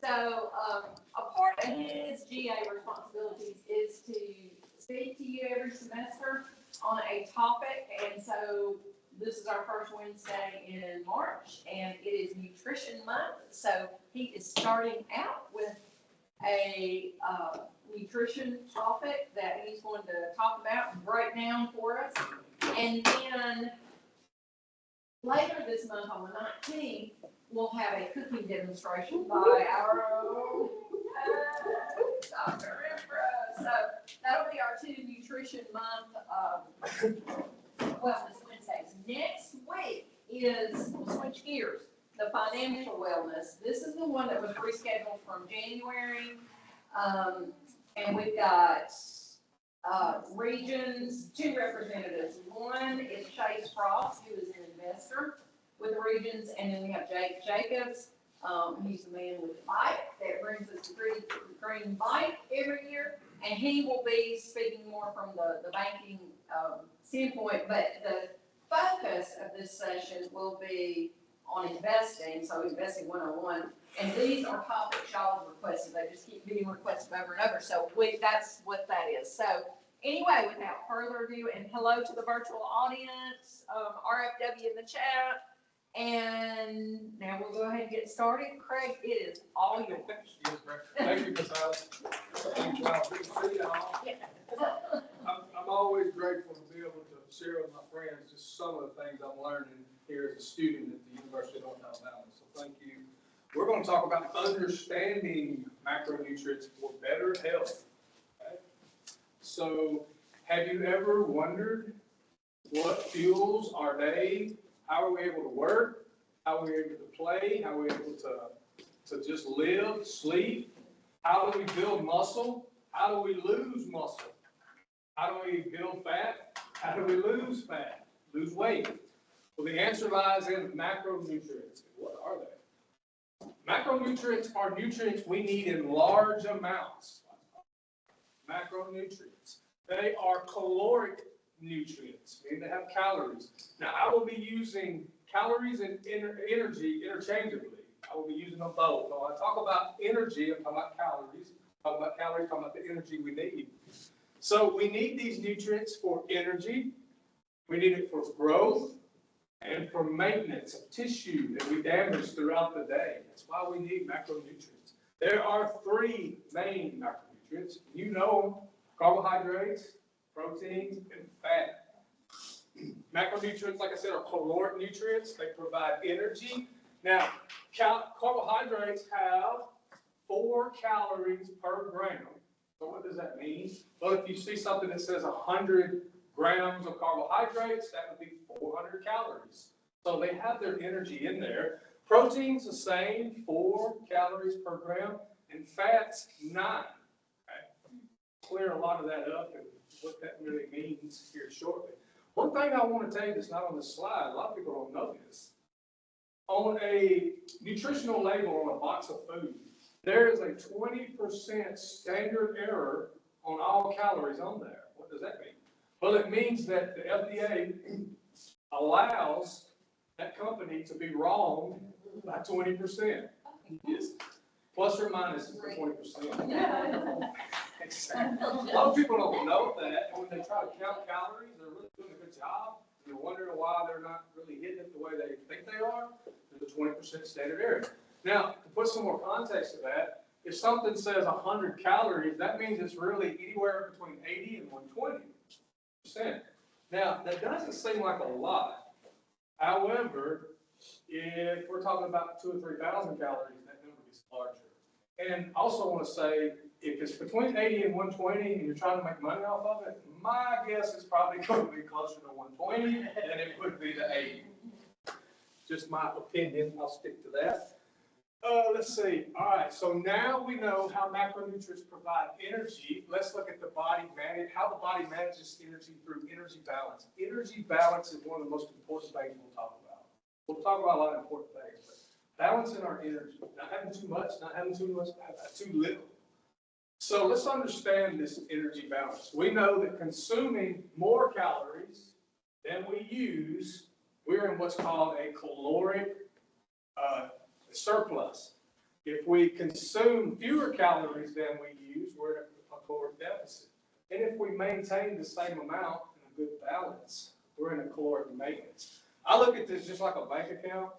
So, a part of his GA responsibilities is to speak to you every semester on a topic, and so this is our first Wednesday in March, and it is Nutrition Month, so he is starting out with a nutrition topic that he's going to talk about and break down for us, and then later this month on the 19th, we'll have a cooking demonstration by our own Dr. Emperor. So that'll be our 2 Nutrition Month Wellness Wednesdays. Next week is, we'll switch gears, the financial wellness. This is the one that was rescheduled from January. And we've got regions, 2 representatives. One is Chase Frost, who is an investor with the regions, and then we have Jake Jacobs. He's the man with the bike that brings us the green bike every year, and he will be speaking more from the banking standpoint, but the focus of this session will be on investing, so investing 101, and these are topics y'all have requested. They just keep being requested over and over, so that's what that is. So anyway, without further ado, and hello to the virtual audience, RFW in the chat, and now we'll go ahead and get started. Craig, it is all yours. Yes, thank you, Ms. Alice. Thank you, all. Good to see y'all. I'm always grateful to be able to share with my friends just some of the things I'm learning here as a student at the University of North Alabama. So thank you. We're going to talk about understanding macronutrients for better health. Okay? So have you ever wondered what fuels our day? How are we able to work? How are we able to play? How are we able to just live, sleep? How do we build muscle? How do we lose muscle? How do we build fat? How do we lose fat? Lose weight? Well, the answer lies in macronutrients. What are they? Macronutrients are nutrients we need in large amounts. Macronutrients. They are caloric nutrients, meaning they have calories. Now, I will be using calories and energy interchangeably. I will be using them both. So when I talk about energy, I'm talking about calories. Talk about calories, talking about the energy we need. So we need these nutrients for energy. We need it for growth and for maintenance of tissue that we damage throughout the day. That's why we need macronutrients. There are 3 main macronutrients. You know them: carbohydrates, proteins, and fat. Macronutrients, like I said, are caloric nutrients. They provide energy. Now, carbohydrates have 4 calories per gram. So what does that mean? Well, if you see something that says 100 grams of carbohydrates, that would be 400 calories. So they have their energy in there. Proteins, the same, 4 calories per gram, and fats, 9. Okay. Clear a lot of that up and what that really means here shortly. One thing I want to tell you that's not on the slide, a lot of people don't know this. On a nutritional label on a box of food, there is a 20% standard error on all calories on there. What does that mean? Well, it means that the FDA allows that company to be wrong by 20%. Yes. Plus or minus 20%. Exactly. A lot of people don't know that, and when they try to count calories, they're really doing a good job, and they're wondering why they're not really hitting it the way they think they are. There's a 20% standard error. Now, to put some more context to that, if something says 100 calories, that means it's really anywhere between 80 and 120%. Now, that doesn't seem like a lot. However, if we're talking about 2,000 or 3,000 calories, that number gets larger. And I also want to say, if it's between 80 and 120 and you're trying to make money off of it, my guess is probably going to be closer to 120 than it would be to 80. Just my opinion. I'll stick to that. Let's see. All right. So now we know how macronutrients provide energy. Let's look at the body how the body manages energy through energy balance. Energy balance is one of the most important things we'll talk about. We'll talk about a lot of important things, but balancing our energy, not having too much, not having too much, too little. So let's understand this energy balance. We know that consuming more calories than we use, we're in what's called a caloric the surplus. If we consume fewer calories than we use, we're in a caloric deficit. And if we maintain the same amount in a good balance, we're in a caloric maintenance. I look at this just like a bank account.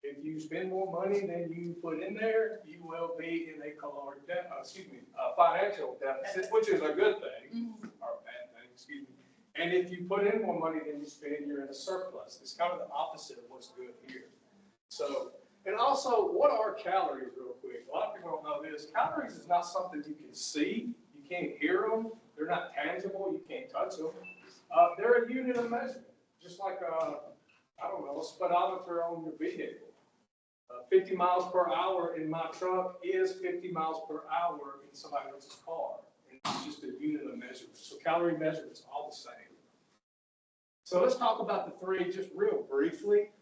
If you spend more money than you put in there, you will be in a financial deficit, which is a good thing, or a bad thing, excuse me. And if you put in more money than you spend, you're in a surplus. It's kind of the opposite of what's good here. So, and also, what are calories, real quick? A lot of people don't know this. Calories is not something you can see. You can't hear them. They're not tangible. You can't touch them. They're a unit of measurement, just like a speedometer on your vehicle. 50 miles per hour in my truck is 50 miles per hour in somebody else's car. And it's just a unit of measurement. So calorie measurements are all the same. So let's talk about the three just real briefly.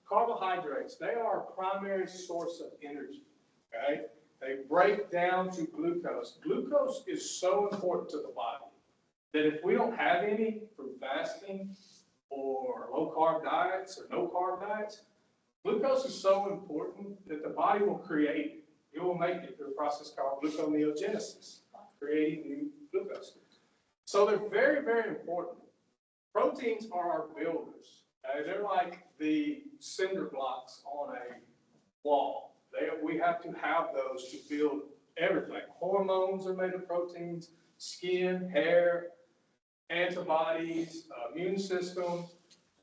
Carbohydrates, they are a primary source of energy, okay? They break down to glucose. Glucose is so important to the body that if we don't have any through fasting or low-carb diets or no-carb diets, glucose is so important that the body will create it. It will make it through a process called gluconeogenesis, creating new glucose. So they're very, very important. Proteins are our builders. Okay? They're like the cinder blocks on a wall. We have to have those to build everything. Hormones are made of proteins, skin, hair, antibodies, immune system,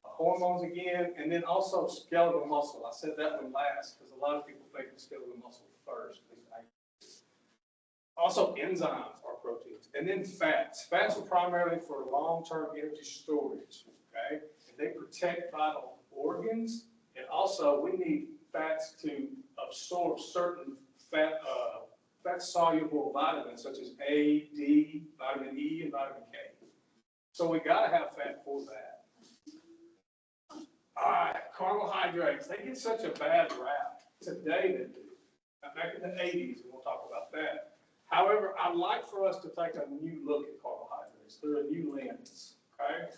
hormones again, and then also skeletal muscle. I said that one last because a lot of people think of skeletal muscle first. Also, enzymes are proteins. And then fats. Fats are primarily for long-term energy storage, okay? And they protect vital organs. And also, we need fats to absorb certain fat-soluble vitamins, such as A, D, vitamin E, and vitamin K. So we got to have fat for that. All right, carbohydrates. They get such a bad rap today they do. Back in the 80s, and we'll talk about that. However, I'd like for us to take a new look at carbohydrates through a new lens, okay?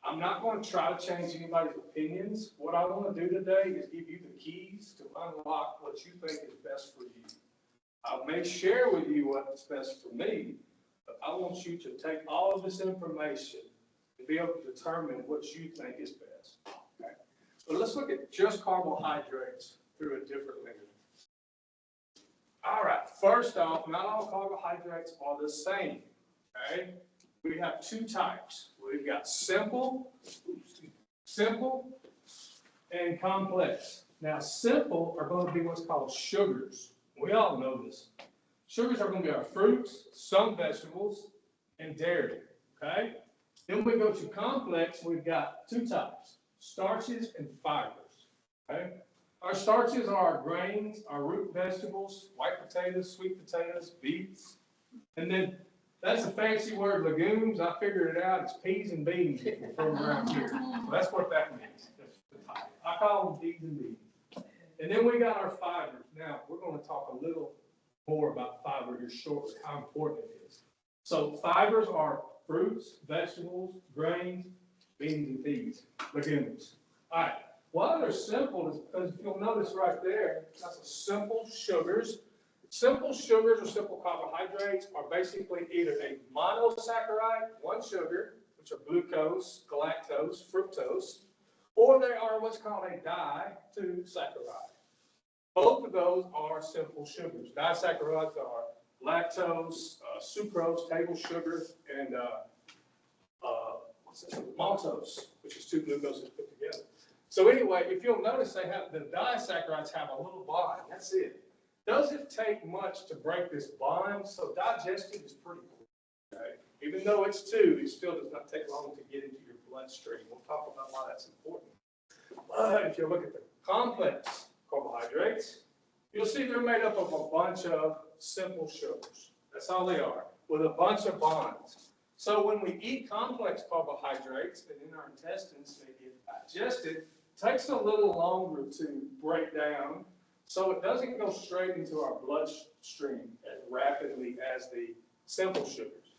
I'm not going to try to change anybody's opinions. What I want to do today is give you the keys to unlock what you think is best for you. I may share with you what's best for me, but I want you to take all of this information to be able to determine what you think is best, okay? So let's look at just carbohydrates through a different lens. All right, first off, not all carbohydrates are the same, okay? We have two types. We've got simple and complex. Now, simple are going to be what's called sugars. We all know this. Sugars are going to be our fruits, some vegetables, and dairy, okay? Then we go to complex, we've got two types, starches and fibers, okay? Our starches are our grains, our root vegetables, white potatoes, sweet potatoes, beets. And then that's a fancy word, legumes. I figured it out. It's peas and beans from around here. So that's what that means. I call them peas and beans. And then we got our fibers. Now, we're going to talk a little more about fiber here shortly, how important it is. So fibers are fruits, vegetables, grains, beans and peas, legumes. All right. Why they're simple is because you'll notice right there, that's a simple sugars. Simple sugars or simple carbohydrates are basically either a monosaccharide, one sugar, which are glucose, galactose, fructose, or they are what's called a disaccharide. Both of those are simple sugars. Disaccharides are lactose, sucrose, table sugar, and maltose, which is two glucoses put together. So anyway, if you'll notice, they have the disaccharides have a little bond. That's it. Doesn't take much to break this bond, so digestion is pretty quick. Okay? Even though it's two, it still does not take long to get into your bloodstream. We'll talk about why that's important. But if you look at the complex carbohydrates, you'll see they're made up of a bunch of simple sugars. That's all they are, with a bunch of bonds. So when we eat complex carbohydrates and in our intestines they get digested, it takes a little longer to break down, so it doesn't go straight into our bloodstream as rapidly as the simple sugars.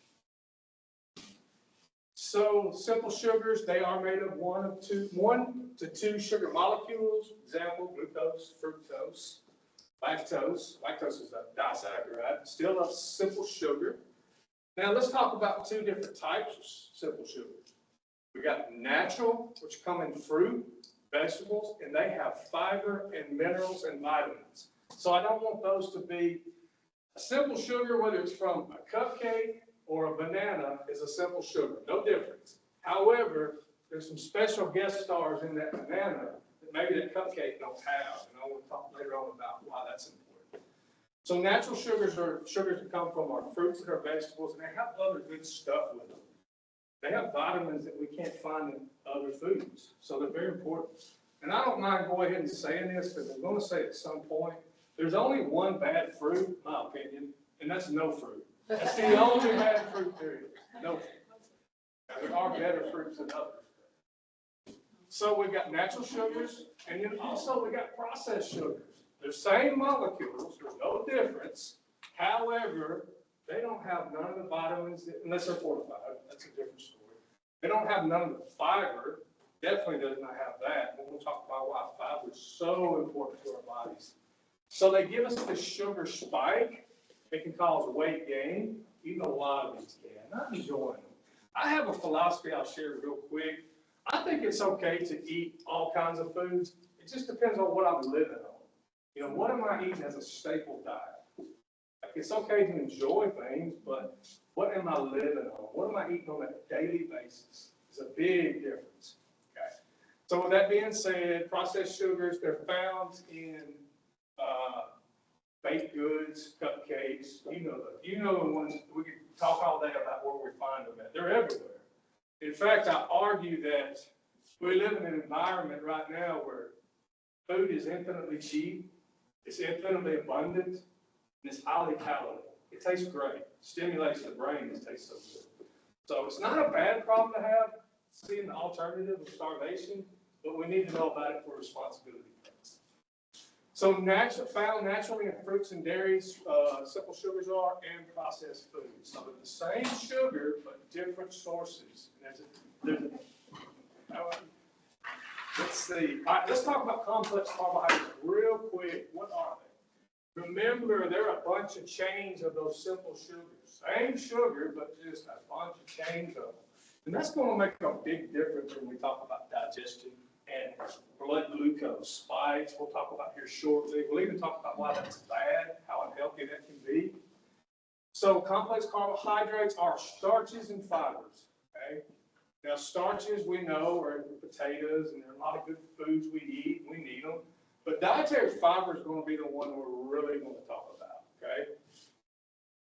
So simple sugars, they are made of one to two sugar molecules. Example, glucose, fructose, lactose. Lactose is a disaccharide, still a simple sugar. Now let's talk about two different types of simple sugars. We got natural, which come in fruit, vegetables, and they have fiber and minerals and vitamins. So I don't want those to be a simple sugar, whether it's from a cupcake or a banana, is a simple sugar, no difference. However, there's some special guest stars in that banana that maybe that cupcake don't have, and I want to talk later on about why that's important. So natural sugars are sugars that come from our fruits and our vegetables, and they have other good stuff with them. They have vitamins that we can't find in other foods, so they're very important. And I don't mind going ahead and saying this, because I'm going to say it at some point, there's only one bad fruit, in my opinion, and that's no fruit. That's the only bad fruit there is, no fruit. Now, there are better fruits than others. So we've got natural sugars, and then also we got processed sugars. They're same molecules, there's no difference. However, they don't have none of the vitamins, unless they're fortified, that's a different story. They don't have none of the fiber, definitely does not have that. And we'll talk about why fiber is so important to our bodies. So they give us the sugar spike. It can cause weight gain, even a lot of these can. I'm enjoying them. I have a philosophy I'll share real quick. I think it's okay to eat all kinds of foods. It just depends on what I'm living on. You know, what am I eating as a staple diet? Like, it's okay to enjoy things, but what am I living on? What am I eating on a daily basis? It's a big difference. Okay. So with that being said, processed sugars, they're found in baked goods, cupcakes, you know the ones, we could talk all day about where we find them at. They're everywhere. In fact, I argue that we live in an environment right now where food is infinitely cheap, it's infinitely abundant, and it's highly palatable. It tastes great, stimulates the brain, it tastes so good. So it's not a bad problem to have, seeing the alternative of starvation, but we need to know about it for responsibility. So found naturally in fruits and dairies, simple sugars are, and processed foods. So they're the same sugar, but different sources. Let's see. All right, let's talk about complex carbohydrates real quick. What are they? Remember, there are a bunch of chains of those simple sugars. Same sugar, but just a bunch of chains of them. And that's going to make a big difference when we talk about digestion and blood glucose spikes. We'll talk about here shortly. We'll even talk about why that's bad, how unhealthy that can be. So complex carbohydrates are starches and fibers. Okay. Now starches we know are in potatoes, and there are a lot of good foods we eat. We need them. But dietary fiber is going to be the one we're really going to talk about. Okay.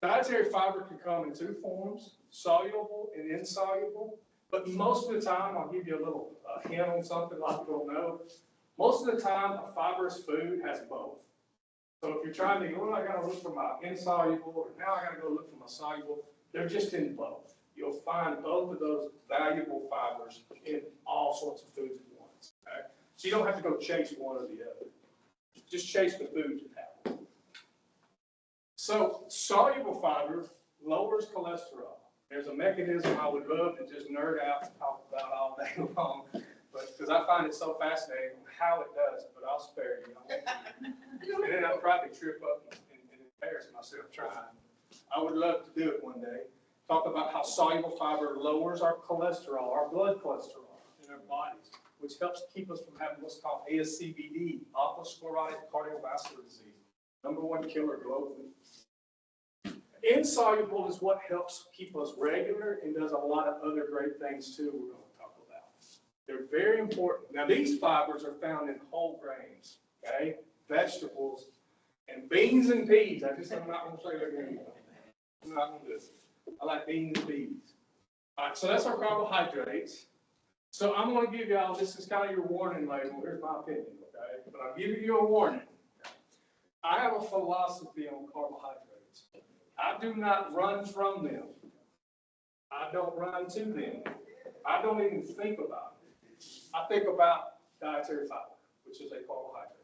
Dietary fiber can come in two forms: soluble and insoluble. But most of the time, I'll give you a little hint on something a lot of people know. Most of the time, a fibrous food has both. So if you're trying to, well, I got to look for my insoluble, or now I got to go look for my soluble, they're just in both. You'll find both of those valuable fibers in all sorts of foods at once. Okay? So you don't have to go chase one or the other. Just chase the foods that have them. So soluble fiber lowers cholesterol. There's a mechanism I would love to just nerd out and talk about all day long, but because I find it so fascinating how it does it, but I'll spare you. And then I'll probably trip up and embarrass myself trying. I would love to do it one day. Talk about how soluble fiber lowers our cholesterol, our blood cholesterol in our bodies, which helps keep us from having what's called ASCVD, atherosclerotic cardiovascular disease, #1 killer globally. Insoluble is what helps keep us regular and does a lot of other great things too we're going to talk about. They're very important. Now these fibers are found in whole grains, okay, vegetables, and beans and peas. I'm not going to say that again. I'm not going to do it. I like beans and peas. All right, so that's our carbohydrates. So I'm going to give y'all, this is kind of your warning label. Here's my opinion, okay? But I'm giving you a warning. I have a philosophy on carbohydrates. I do not run from them. I don't run to them. I don't even think about it. I think about dietary fiber, which is a carbohydrate.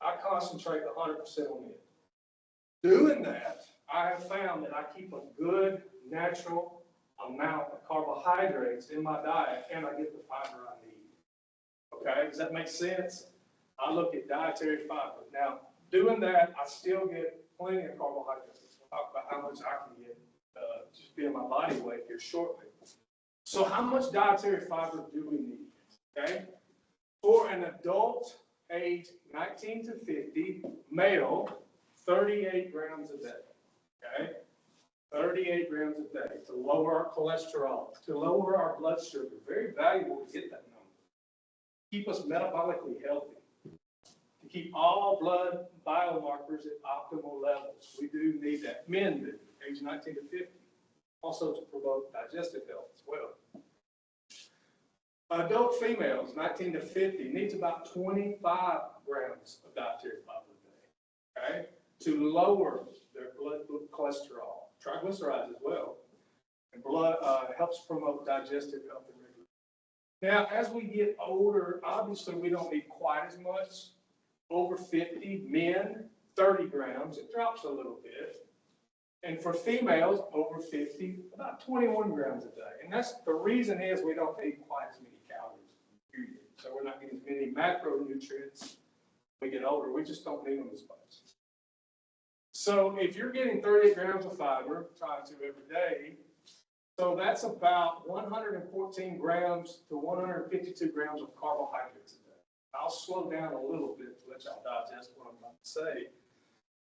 I concentrate 100% on it. Doing that, I have found that I keep a good, natural, amount of carbohydrates in my diet, and I get the fiber I need. Okay, does that make sense? I look at dietary fiber. Now, doing that, I still get plenty of carbohydrates. We'll talk about how much I can get just being my body weight here shortly. So how much dietary fiber do we need? Okay, for an adult age 19 to 50 male, 38 grams a day. Okay, 38 grams a day to lower our cholesterol, to lower our blood sugar. Very valuable to get that number. Keep us metabolically healthy. To keep all blood biomarkers at optimal levels. We do need that. Men do, age 19 to 50. Also to promote digestive health as well. Adult females, 19 to 50, needs about 25 grams of dietary fiber a day, okay, to lower their blood cholesterol, triglycerides as well, and blood helps promote digestive health and regulation. Now, as we get older, obviously we don't need quite as much. Over 50, men, 30 grams, it drops a little bit. And for females, over 50, about 21 grams a day. And that's the reason is we don't need quite as many calories, period. So we're not getting as many macronutrients when we get older. We just don't need them as much. So if you're getting 38 grams of fiber, trying to every day, so that's about 114 grams to 152 grams of carbohydrates a day. I'll slow down a little bit to let y'all digest what I'm about to say.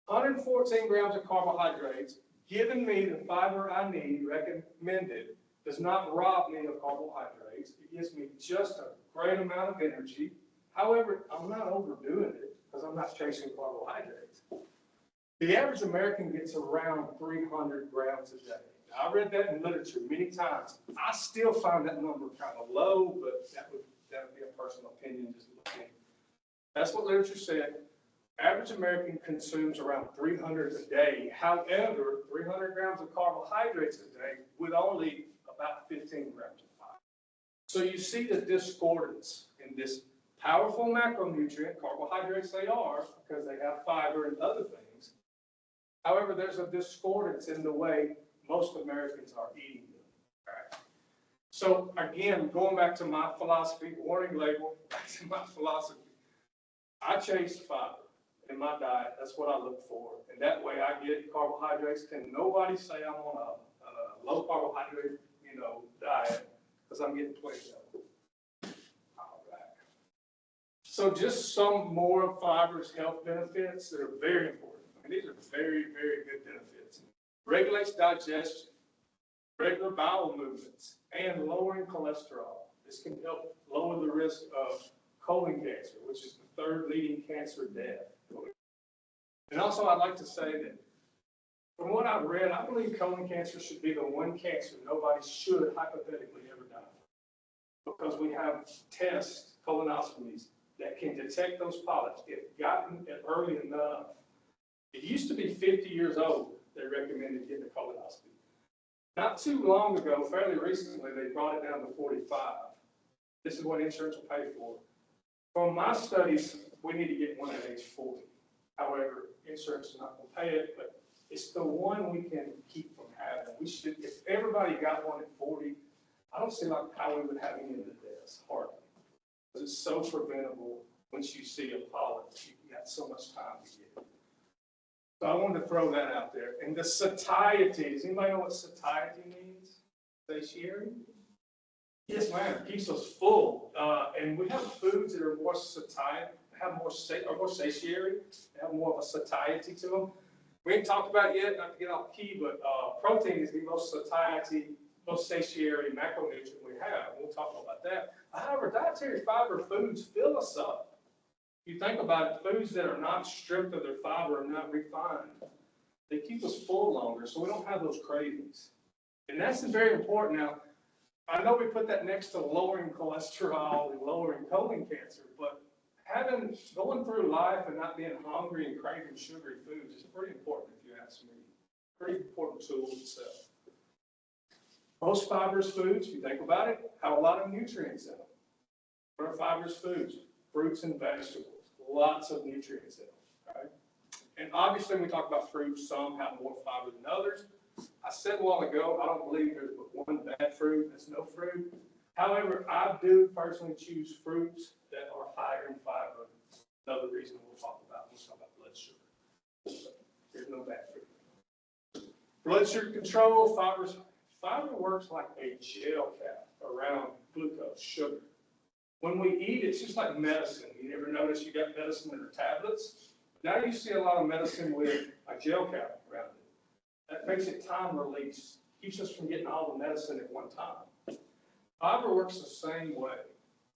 114 grams of carbohydrates, giving me the fiber I need, recommended, does not rob me of carbohydrates. It gives me just a great amount of energy. However, I'm not overdoing it because I'm not chasing carbohydrates. The average American gets around 300 grams a day. Now, I read that in literature many times. I still find that number kind of low, but that would be a personal opinion just looking. That's what literature said. Average American consumes around 300 a day. However, 300 grams of carbohydrates a day with only about 15 grams of fiber. So you see the discordance in this powerful macronutrient, carbohydrates they are, because they have fiber and other things. However, there's a discordance in the way most Americans are eating them. Right? So again, going back to my philosophy, warning label, back to my philosophy, I chase fiber in my diet. That's what I look for. And that way I get carbohydrates. Can nobody say I'm on a low carbohydrate, diet, because I'm getting plenty of them. All right. So just some more of fiber's health benefits that are very important. And these are very, very good benefits. Regulates digestion, regular bowel movements, and lowering cholesterol. This can help lower the risk of colon cancer, which is the third leading cancer death. And also, I'd like to say that from what I've read, I believe colon cancer should be the one cancer nobody should hypothetically ever die from. Because we have tests, colonoscopies, that can detect those polyps if gotten early enough. It used to be 50 years old, they recommended getting a colonoscopy. Not too long ago, fairly recently, they brought it down to 45. This is what insurance will pay for. From my studies, we need to get one at age 40. However, insurance is not going to pay it, but it's the one we can keep from having. We should, if everybody got one at 40, I don't see like how we would have any of the deaths, hardly. Because it's so preventable once you see a polyp. You got so much time to get it. So I wanted to throw that out there. And the satiety, does anybody know what satiety means? Satiety? Yes, ma'am. It keeps us full. And we have foods that are more satiety, have more satiety, have more of a satiety to them. We ain't talked about it yet, not to get off key, but protein is the most satiety, most satiety macronutrient we have. We'll talk about that. However, dietary fiber foods fill us up. You think about it, foods that are not stripped of their fiber and not refined, they keep us full longer, so we don't have those cravings. And that's very important. Now, I know we put that next to lowering cholesterol and lowering colon cancer, but going through life and not being hungry and craving sugary foods is pretty important if you ask me. Pretty important tool itself. Most fibrous foods, if you think about it, have a lot of nutrients in them. What are fibrous foods? Fruits and vegetables. Lots of nutrients in them. Right? And obviously, when we talk about fruits, some have more fiber than others. I said a while ago, I don't believe there's but one bad fruit, that's no fruit. However, I do personally choose fruits that are higher in fiber. Another reason we'll talk about blood sugar. There's no bad fruit. Blood sugar control, fiber works like a gel cap around glucose, sugar. When we eat, it's just like medicine. You ever notice you got medicine in the tablets? Now you see a lot of medicine with a gel cap around it. That makes it time release, keeps us from getting all the medicine at one time. Fiber works the same way.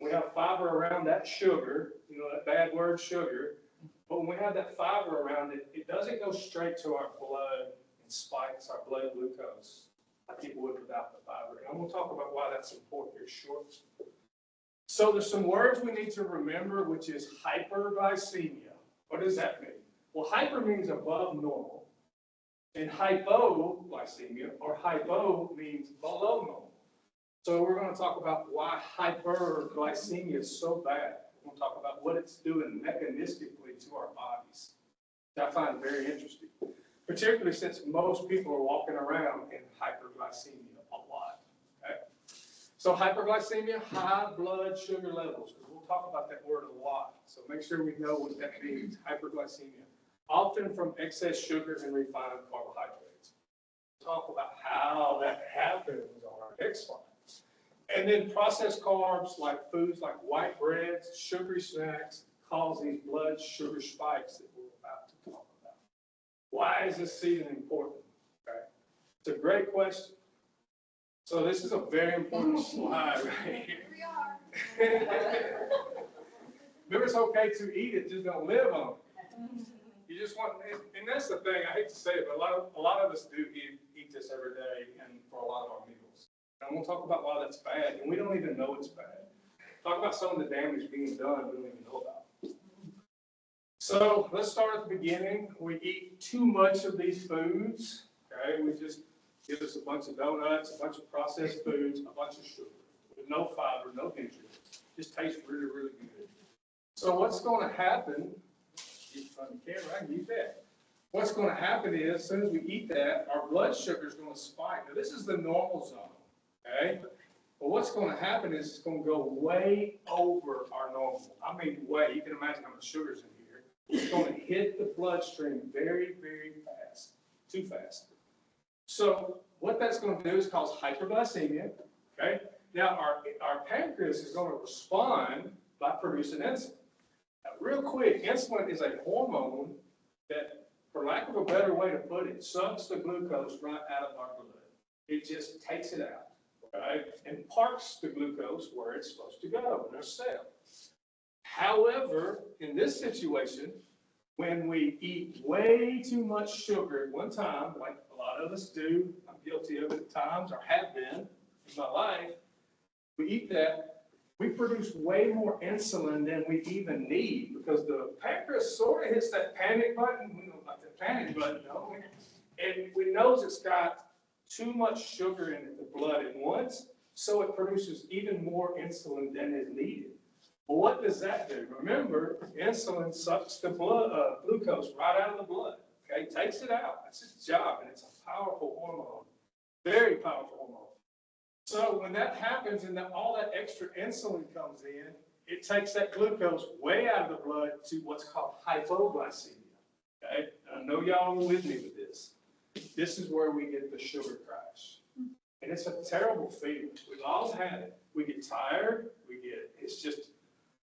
We have fiber around that sugar, that bad word sugar, but when we have that fiber around it, it doesn't go straight to our blood and spikes our blood glucose like it would without the fiber. And I'm going to talk about why that's important here shortly. So there's some words we need to remember, which is hyperglycemia. What does that mean? Well, hyper means above normal, and hypoglycemia, or hypo, means below normal. So we're going to talk about why hyperglycemia is so bad. We're going to talk about what it's doing mechanistically to our bodies. I find very interesting, particularly since most people are walking around in hyperglycemia a lot. Okay? So hyperglycemia, high blood sugar levels, because we'll talk about that word a lot. So make sure we know what that means, hyperglycemia. Often from excess sugar and refined carbohydrates. We'll talk about how that happens on our next slide. And then processed carbs, like foods like white breads, sugary snacks, cause these blood sugar spikes that we're about to talk about. Why is this season important? Okay. It's a great question. So this is a very important slide right here. Here we are. Remember, it's okay to eat it, just don't live on it. You just want, and that's the thing, I hate to say it, but a lot of us do eat this every day and for a lot of our meals. And we'll talk about why that's bad, and we don't even know it's bad. Talk about some of the damage being done we don't even know about. So let's start at the beginning. We eat too much of these foods, okay? We just give us a bunch of donuts, a bunch of processed foods, a bunch of sugar, with no fiber, no nutrients. Just tastes really, really good. So what's going to happen, on the camera, I can use that. What's going to happen is, as soon as we eat that, our blood sugar is going to spike. Now, this is the normal zone, okay? But what's going to happen is it's going to go way over our normal. I mean, way. You can imagine how much sugar is in here. It's going to hit the bloodstream very, very fast, too fast. So what that's going to do is cause hyperglycemia, okay? Now, our pancreas is going to respond by producing insulin. Now, real quick, insulin is a hormone that, for lack of a better way to put it, sucks the glucose right out of our blood. It just takes it out, right? And parks the glucose where it's supposed to go, in our cell. However, in this situation, when we eat way too much sugar at one time, like a lot of us do, I'm guilty of it at times, or have been in my life, we eat that, we produce way more insulin than we even need, because the pancreas sort of hits that panic button. We don't like the panic button, don't we? And we knows it's got too much sugar in the blood at once, so it produces even more insulin than is needed. Well, what does that do? Remember, insulin sucks the glucose right out of the blood, okay? Takes it out. That's its job, and it's a powerful hormone, very powerful hormone. So when that happens and all that extra insulin comes in, it takes that glucose way out of the blood to what's called hypoglycemia, okay? And I know y'all are with me with this. This is where we get the sugar crash. And it's a terrible feeling. We've all had it. We get tired. It's just,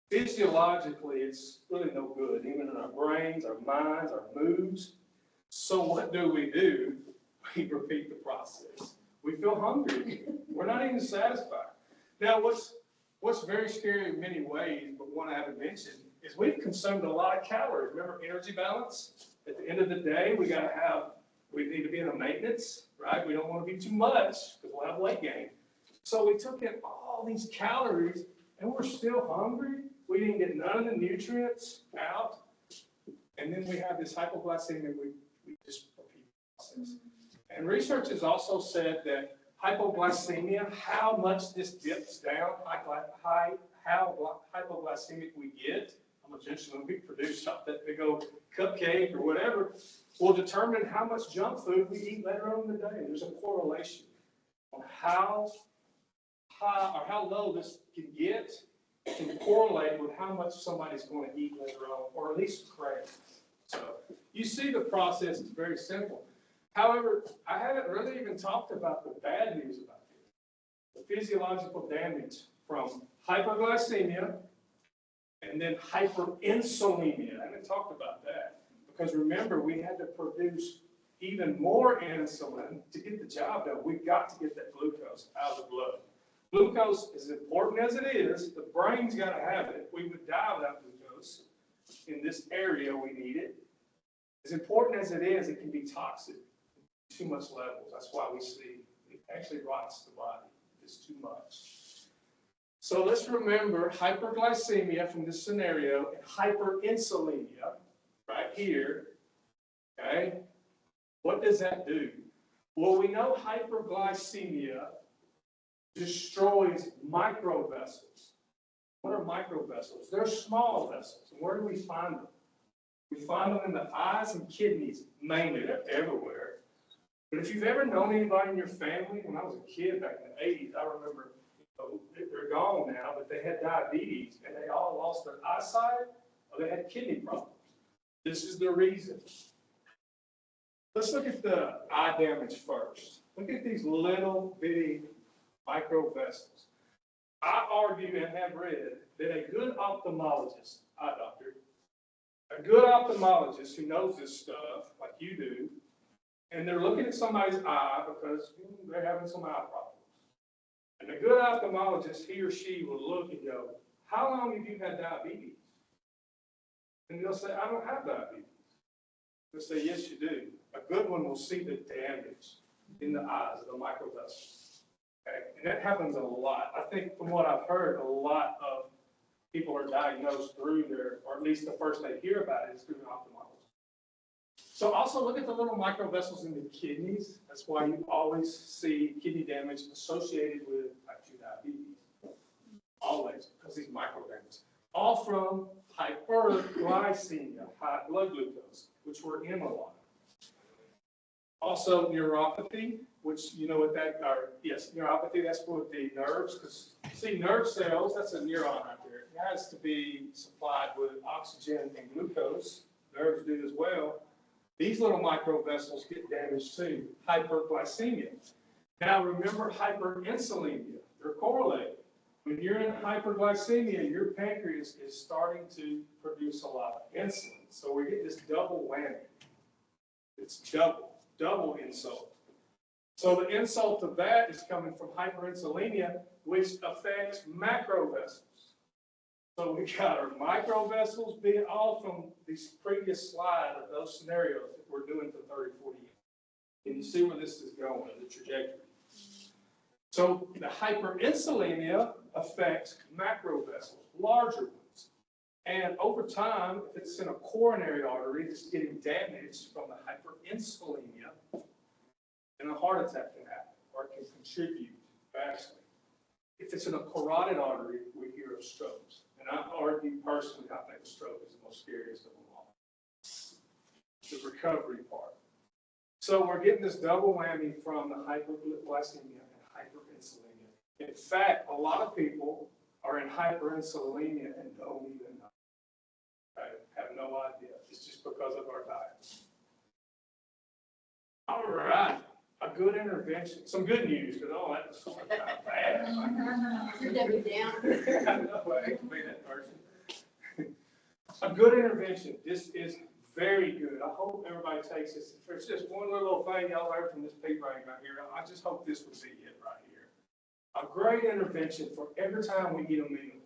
physiologically, it's really no good, even in our brains, our minds, our moods. So what do? We repeat the process. We feel hungry. We're not even satisfied. Now, what's very scary in many ways, but one I haven't mentioned, is we've consumed a lot of calories. Remember energy balance? At the end of the day, we need to be in a maintenance, right? We don't want to be too much because we'll have weight gain. So we took in all these calories and we're still hungry. We didn't get none of the nutrients out. And then we have this hypoglycemia. We just repeat the process. And research has also said that hypoglycemia, how much this dips down, how hypoglycemic we get, how much insulin we produce off that big old cupcake or whatever, will determine how much junk food we eat later on in the day. There's a correlation on how high or how low this can correlate with how much somebody's going to eat later on, or at least crave. So you see the process is very simple. However, I haven't really even talked about the bad news about this. The physiological damage from hyperglycemia and then hyperinsulinemia. I haven't talked about that because remember, we had to produce even more insulin to get the job done. We've got to get that glucose out of the blood. Glucose, as important as it is, the brain's got to have it. We would die without glucose. In this area, we need it. As important as it is, it can be toxic. Too much levels. That's why we see it actually rots the body. It's too much. So let's remember hyperglycemia from this scenario and hyperinsulinemia right here. Okay? What does that do? Well, we know hyperglycemia destroys microvessels. What are microvessels? They're small vessels. And where do we find them? We find them in the eyes and kidneys, mainly. They're everywhere. But if you've ever known anybody in your family, when I was a kid back in the 80s, I remember, they're gone now, but they had diabetes and they all lost their eyesight or they had kidney problems. This is the reason. Let's look at the eye damage first. Look at these little bitty microvessels. I argue and have read that a good ophthalmologist, eye doctor, a good ophthalmologist who knows this stuff like you do, and they're looking at somebody's eye because they're having some eye problems. And a good ophthalmologist, he or she will look and go, how long have you had diabetes? And they'll say, I don't have diabetes. They'll say, yes, you do. A good one will see the damage in the eyes of the microvessels. Okay? And that happens a lot. I think from what I've heard, a lot of people are diagnosed through their, or at least the first they hear about it is through an ophthalmologist. So also look at the little microvessels in the kidneys. That's why you always see kidney damage associated with type 2 diabetes. Always, because these micro damage. All from hyperglycemia, high blood glucose, which we're in a lot. Also neuropathy, which you know what that are. Yes, neuropathy, that's with the nerves. Because see, nerve cells, that's a neuron right there. It has to be supplied with oxygen and glucose. Nerves do as well. These little microvessels get damaged too, hyperglycemia. Now remember hyperinsulinemia, they're correlated. When you're in hyperglycemia, your pancreas is starting to produce a lot of insulin. So we get this double whammy. It's double insult. So the insult of that is coming from hyperinsulinemia, which affects macrovessels. So we got our microvessels being all from this previous slide of those scenarios that we're doing for 30, 40 years. And you see where this is going, the trajectory. So the hyperinsulinemia affects macrovessels, larger ones. And over time, if it's in a coronary artery that's getting damaged from the hyperinsulinemia, then a heart attack can happen or it can contribute vastly. If it's in a carotid artery, we hear of strokes. And I argue personally, I think a stroke is the most scariest of them all. The recovery part. So we're getting this double whammy from the hyperglycemia and hyperinsulinemia. In fact, a lot of people are in hyperinsulinemia and don't even know. I have no idea. It's just because of our diet. All right. A good intervention. Some good news, because all that was kind of bad. You're Debbie down. No, I hate to be that person. A good intervention. This is very good. I hope everybody takes this. If there's just one little thing y'all learned from this pea brain right here, I just hope this would be it right here. A great intervention for every time we eat a meal.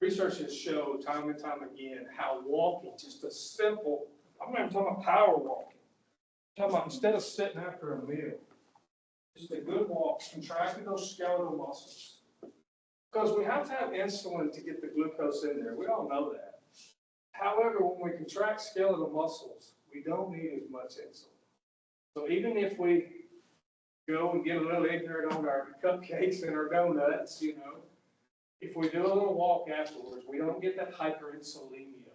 Research has shown time and time again how walking, just a simple, I'm not even talking about power walking. I'm talking about instead of sitting after a meal, just a good walk, contracting those skeletal muscles. Because we have to have insulin to get the glucose in there. We all know that. However, when we contract skeletal muscles, we don't need as much insulin. So even if we go and get a little ignorant on our cupcakes and our donuts, you know, if we do a little walk afterwards, we don't get that hyperinsulinemia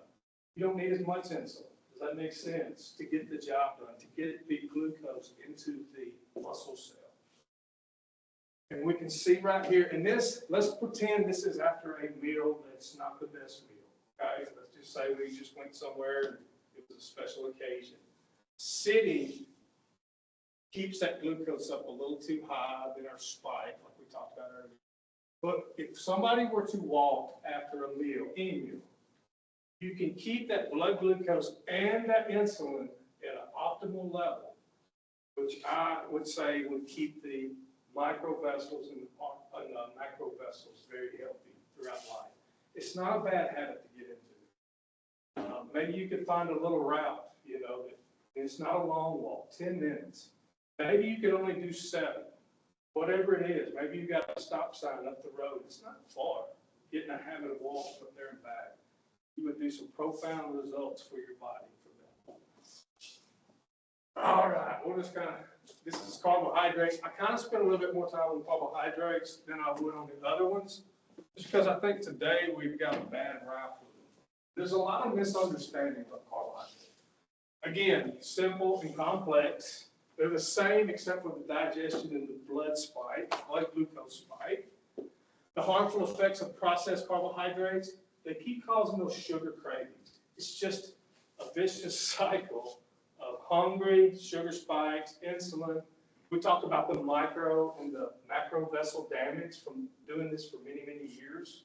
You don't need as much insulin. Does that make sense? To get the job done, to get the glucose into the muscle cell. And we can see right here, and this, let's pretend this is after a meal that's not the best meal. Okay, let's just say we just went somewhere and it was a special occasion. Sitting keeps that glucose up a little too high, then our spike, like we talked about earlier. But if somebody were to walk after a meal, any meal, you can keep that blood glucose and that insulin at an optimal level, which I would say would keep the microvessels and the macro vessels very healthy throughout life. It's not a bad habit to get into. Maybe you could find a little route, you know, it's not a long walk, 10 minutes. Maybe you could only do 7, whatever it is. Maybe you got a stop sign up the road. It's not far. Get in a habit of walking up there and back. You would do some profound results for your body from that. All right, we're just kind of, this is carbohydrates. I kind of spent a little bit more time on carbohydrates than I would on the other ones, just because I think today we've got a bad rap with them. There's a lot of misunderstanding of carbohydrates. Again, simple and complex. They're the same except for the digestion and the blood spike, blood glucose spike. The harmful effects of processed carbohydrates, they keep causing those sugar cravings. It's just a vicious cycle of hungry, sugar spikes, insulin. We talked about the micro and the macro vessel damage from doing this for many, many years.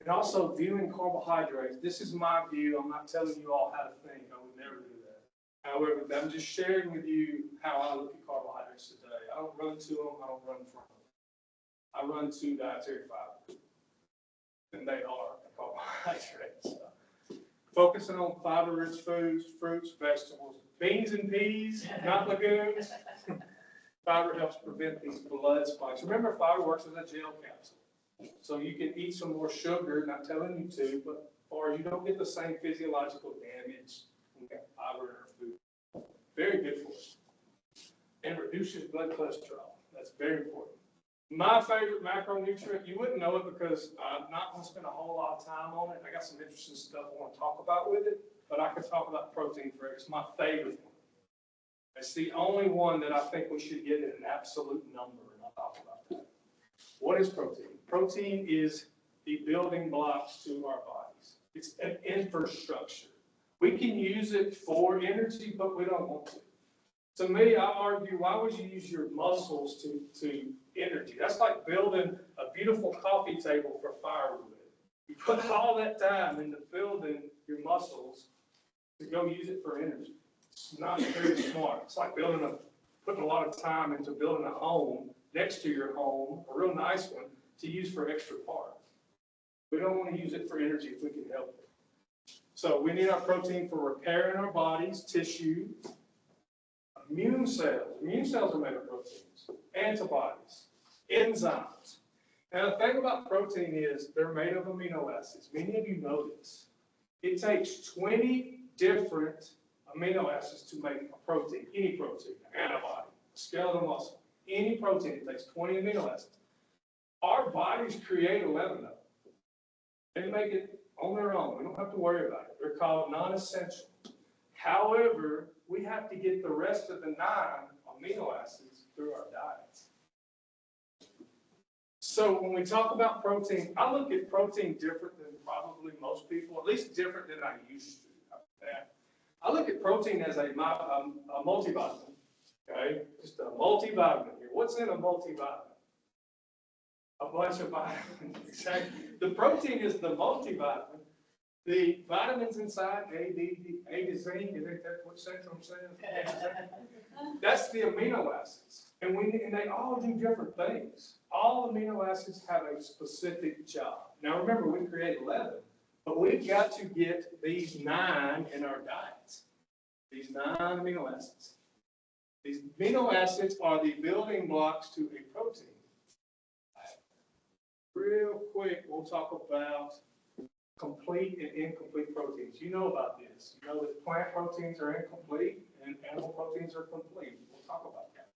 And also viewing carbohydrates. This is my view. I'm not telling you all how to think. I would never do that. However, I'm just sharing with you how I look at carbohydrates today. I don't run to them. I don't run from them. I run to dietary fibers. And they are carbohydrates. Focusing on fiber-rich foods, fruits, vegetables, beans and peas, not legumes. Fiber helps prevent these blood spikes. Remember, fiber works as a gel capsule. So you can eat some more sugar, not telling you to, but or you don't get the same physiological damage when you got fiber in our food. Very good for us. And reduces blood cholesterol. That's very important. My favorite macronutrient, you wouldn't know it because I'm not going to spend a whole lot of time on it. I got some interesting stuff I want to talk about with it, but I could talk about protein for it. It's my favorite one. It's the only one that I think we should get in an absolute number, and I'll talk about that. What is protein? Protein is the building blocks to our bodies. It's an infrastructure. We can use it for energy, but we don't want to. To me, I argue, why would you use your muscles to energy? That's like building a beautiful coffee table for firewood. You put all that time into building your muscles to go use it for energy. It's not very smart. It's like putting a lot of time into building a home next to your home, a real nice one, to use for extra parts. We don't want to use it for energy if we can help it. So we need our protein for repairing our bodies, tissue, immune cells. Immune cells are made of proteins, antibodies, enzymes. Now the thing about protein is they're made of amino acids. Many of you know this. It takes 20 different amino acids to make a protein, any protein, an antibody, a skeletal muscle, any protein. It takes 20 amino acids. Our bodies create 11 of them. They make it on their own. We don't have to worry about it. They're called non-essential. However, we have to get the rest of the 9 amino acids through our diets. So when we talk about protein, I look at protein different than probably most people, at least different than I used to. I look at protein as a multivitamin, okay? Just a multivitamin here. What's in a multivitamin? A bunch of vitamins, exactly. The protein is the multivitamin. The vitamins inside, A, D, A to zinc, is that what Central says? That's the amino acids. And they all do different things. All amino acids have a specific job. Now remember, we create 11, but we've got to get these 9 in our diets. These 9 amino acids. These amino acids are the building blocks to a protein. Real quick, we'll talk about complete and incomplete proteins. You know about this. You know that plant proteins are incomplete and animal proteins are complete. We'll talk about that.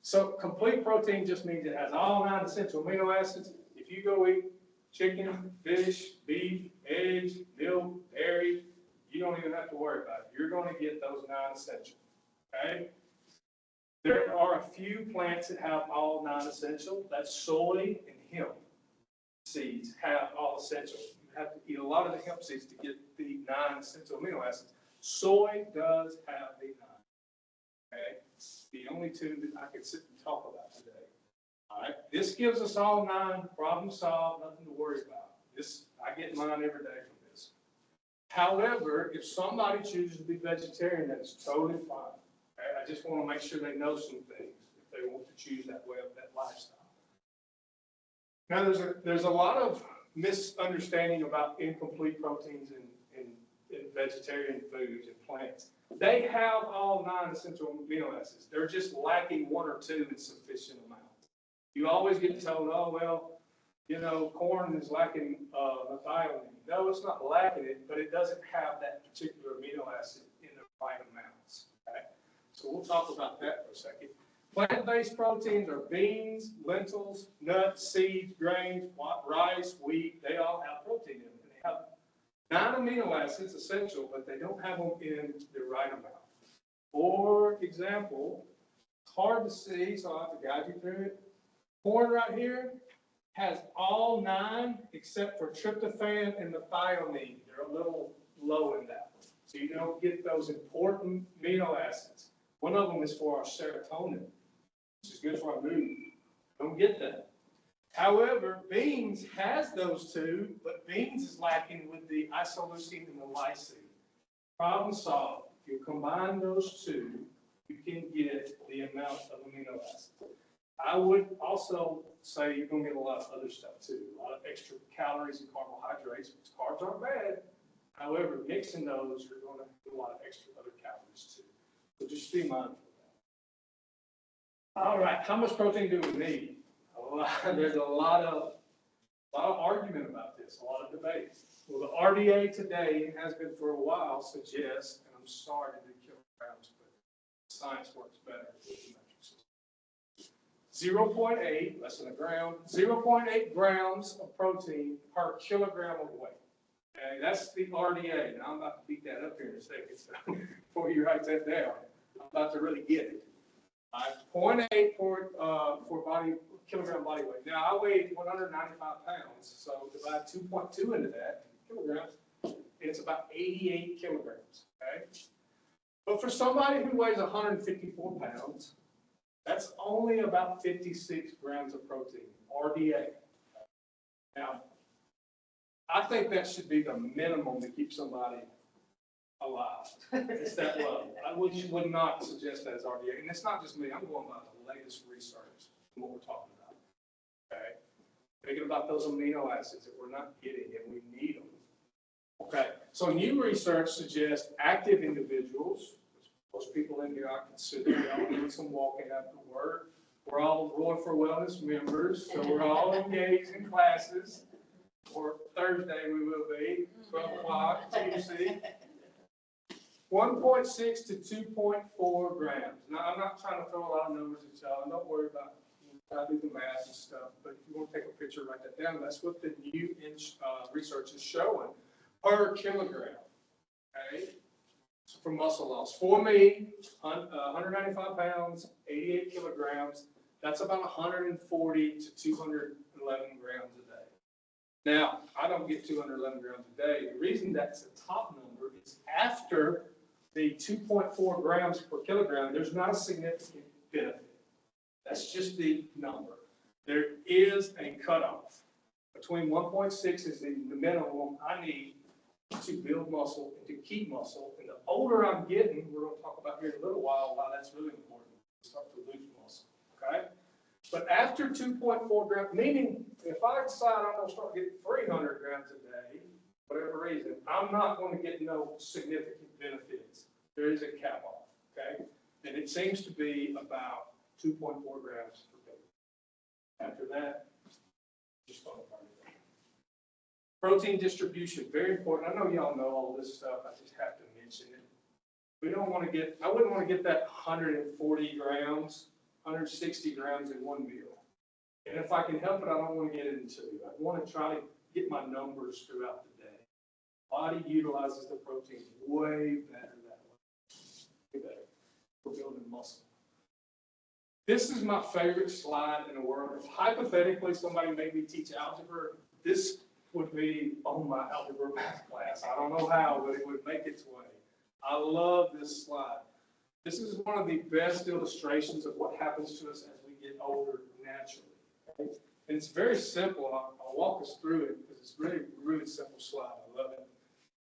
So complete protein just means it has all 9 essential amino acids. If you go eat chicken, fish, beef, eggs, milk, dairy, you don't even have to worry about it. You're going to get those non-essential, okay? There are a few plants that have all non-essential. That's soy and hemp seeds have all essential. You have to eat a lot of the hemp seeds to get the non-essential amino acids. Soy does have the nine, okay? It's the only two that I could sit and talk about today. All right, this gives us all 9, problem solved, nothing to worry about. This, I get mine every day from this. However, if somebody chooses to be vegetarian, that's totally fine. Okay? I just want to make sure they know some things if they want to choose that way of that lifestyle. Now, there's a lot of misunderstanding about incomplete proteins in vegetarian foods and plants. They have all 9 essential amino acids. They're just lacking 1 or 2 in sufficient amount. You always get told, oh, well, you know, corn is lacking methionine. No, it's not lacking it, but it doesn't have that particular amino acid in the right amounts. Okay? So we'll talk about that for a second. Plant-based proteins are beans, lentils, nuts, seeds, grains, rice, wheat. They all have protein in them. They have 9 amino acids essential, but they don't have them in the right amount. For example, it's hard to see, so I'll have to guide you through it. Corn right here has all 9 except for tryptophan and methionine. They're a little low in that one. So you don't get those important amino acids. One of them is for our serotonin, which is good for our mood. Don't get that. However, beans has those 2, but beans is lacking with the isoleucine and the lysine. Problem solved. If you combine those 2, you can get the amount of amino acids. I would also say you're going to get a lot of other stuff too, a lot of extra calories and carbohydrates, because carbs aren't bad. However, mixing those, you're going to get a lot of extra other calories too. So just be mindful of that. All right, how much protein do we need? There's a lot of argument about this, a lot of debate. Well, the RDA today has been for a while suggests, and I'm sorry to do kilograms, but science works better with the metric system. 0.8, less than a gram, 0.8 grams of protein per kilogram of weight. Okay, that's the RDA. Now I'm about to beat that up here in a second, so before you write that down, I'm about to really get it. All right, 0.8 for kilogram body weight. Now I weigh 195 pounds, so divide 2.2 into that kilograms, and it's about 88 kilograms. Okay, but for somebody who weighs 154 pounds. That's only about 56 grams of protein, RDA. Now, I think that should be the minimum to keep somebody alive. It's that low. I would not suggest that as RDA. And it's not just me. I'm going by the latest research from what we're talking about. Okay? Thinking about those amino acids that we're not getting and we need them. Okay. So new research suggests active individuals, most people in here I consider, we're all doing some walking after work. We're all Roy for Wellness members, so we're all engaged in classes. Or Thursday we will be, 12 o'clock, TUC. 1.6 to 2.4 grams. Now, I'm not trying to throw a lot of numbers at y'all, and don't worry about how to do the math and stuff, but if you want to take a picture, write that down. That's what the new research is showing per kilogram, okay? For muscle loss. For me, 195 pounds, 88 kilograms, that's about 140 to 211 grams a day. Now, I don't get 211 grams a day. The reason that's the top number is after the 2.4 grams per kilogram, there's not a significant benefit. That's just the number. There is a cutoff. Between 1.6 is the minimum I need to build muscle and to keep muscle. And the older I'm getting, we're going to talk about here in a little while why that's really important. Start to lose muscle, okay? But after 2.4 grams, meaning if I decide I'm going to start getting 300 grams a day, whatever reason, I'm not going to get no significant benefits. There is a cap off, okay? And it seems to be about 2.4 grams per day. After that, just don't worry. Protein distribution, very important. I know y'all know all this stuff. I just have to mention it. We don't want to get, I wouldn't want to get that 140 grams, 160 grams in one meal. And if I can help it, I don't want to get it in two. I want to try to get my numbers throughout the day. Body utilizes the protein way better that way. Way better for building muscle. This is my favorite slide in the world. If hypothetically somebody made me teach algebra, this would be on my algebra math class. I don't know how, but it would make its way. I love this slide. This is one of the best illustrations of what happens to us as we get older naturally. Okay? And it's very simple. I'll walk us through it because it's really, really simple slide. I love it.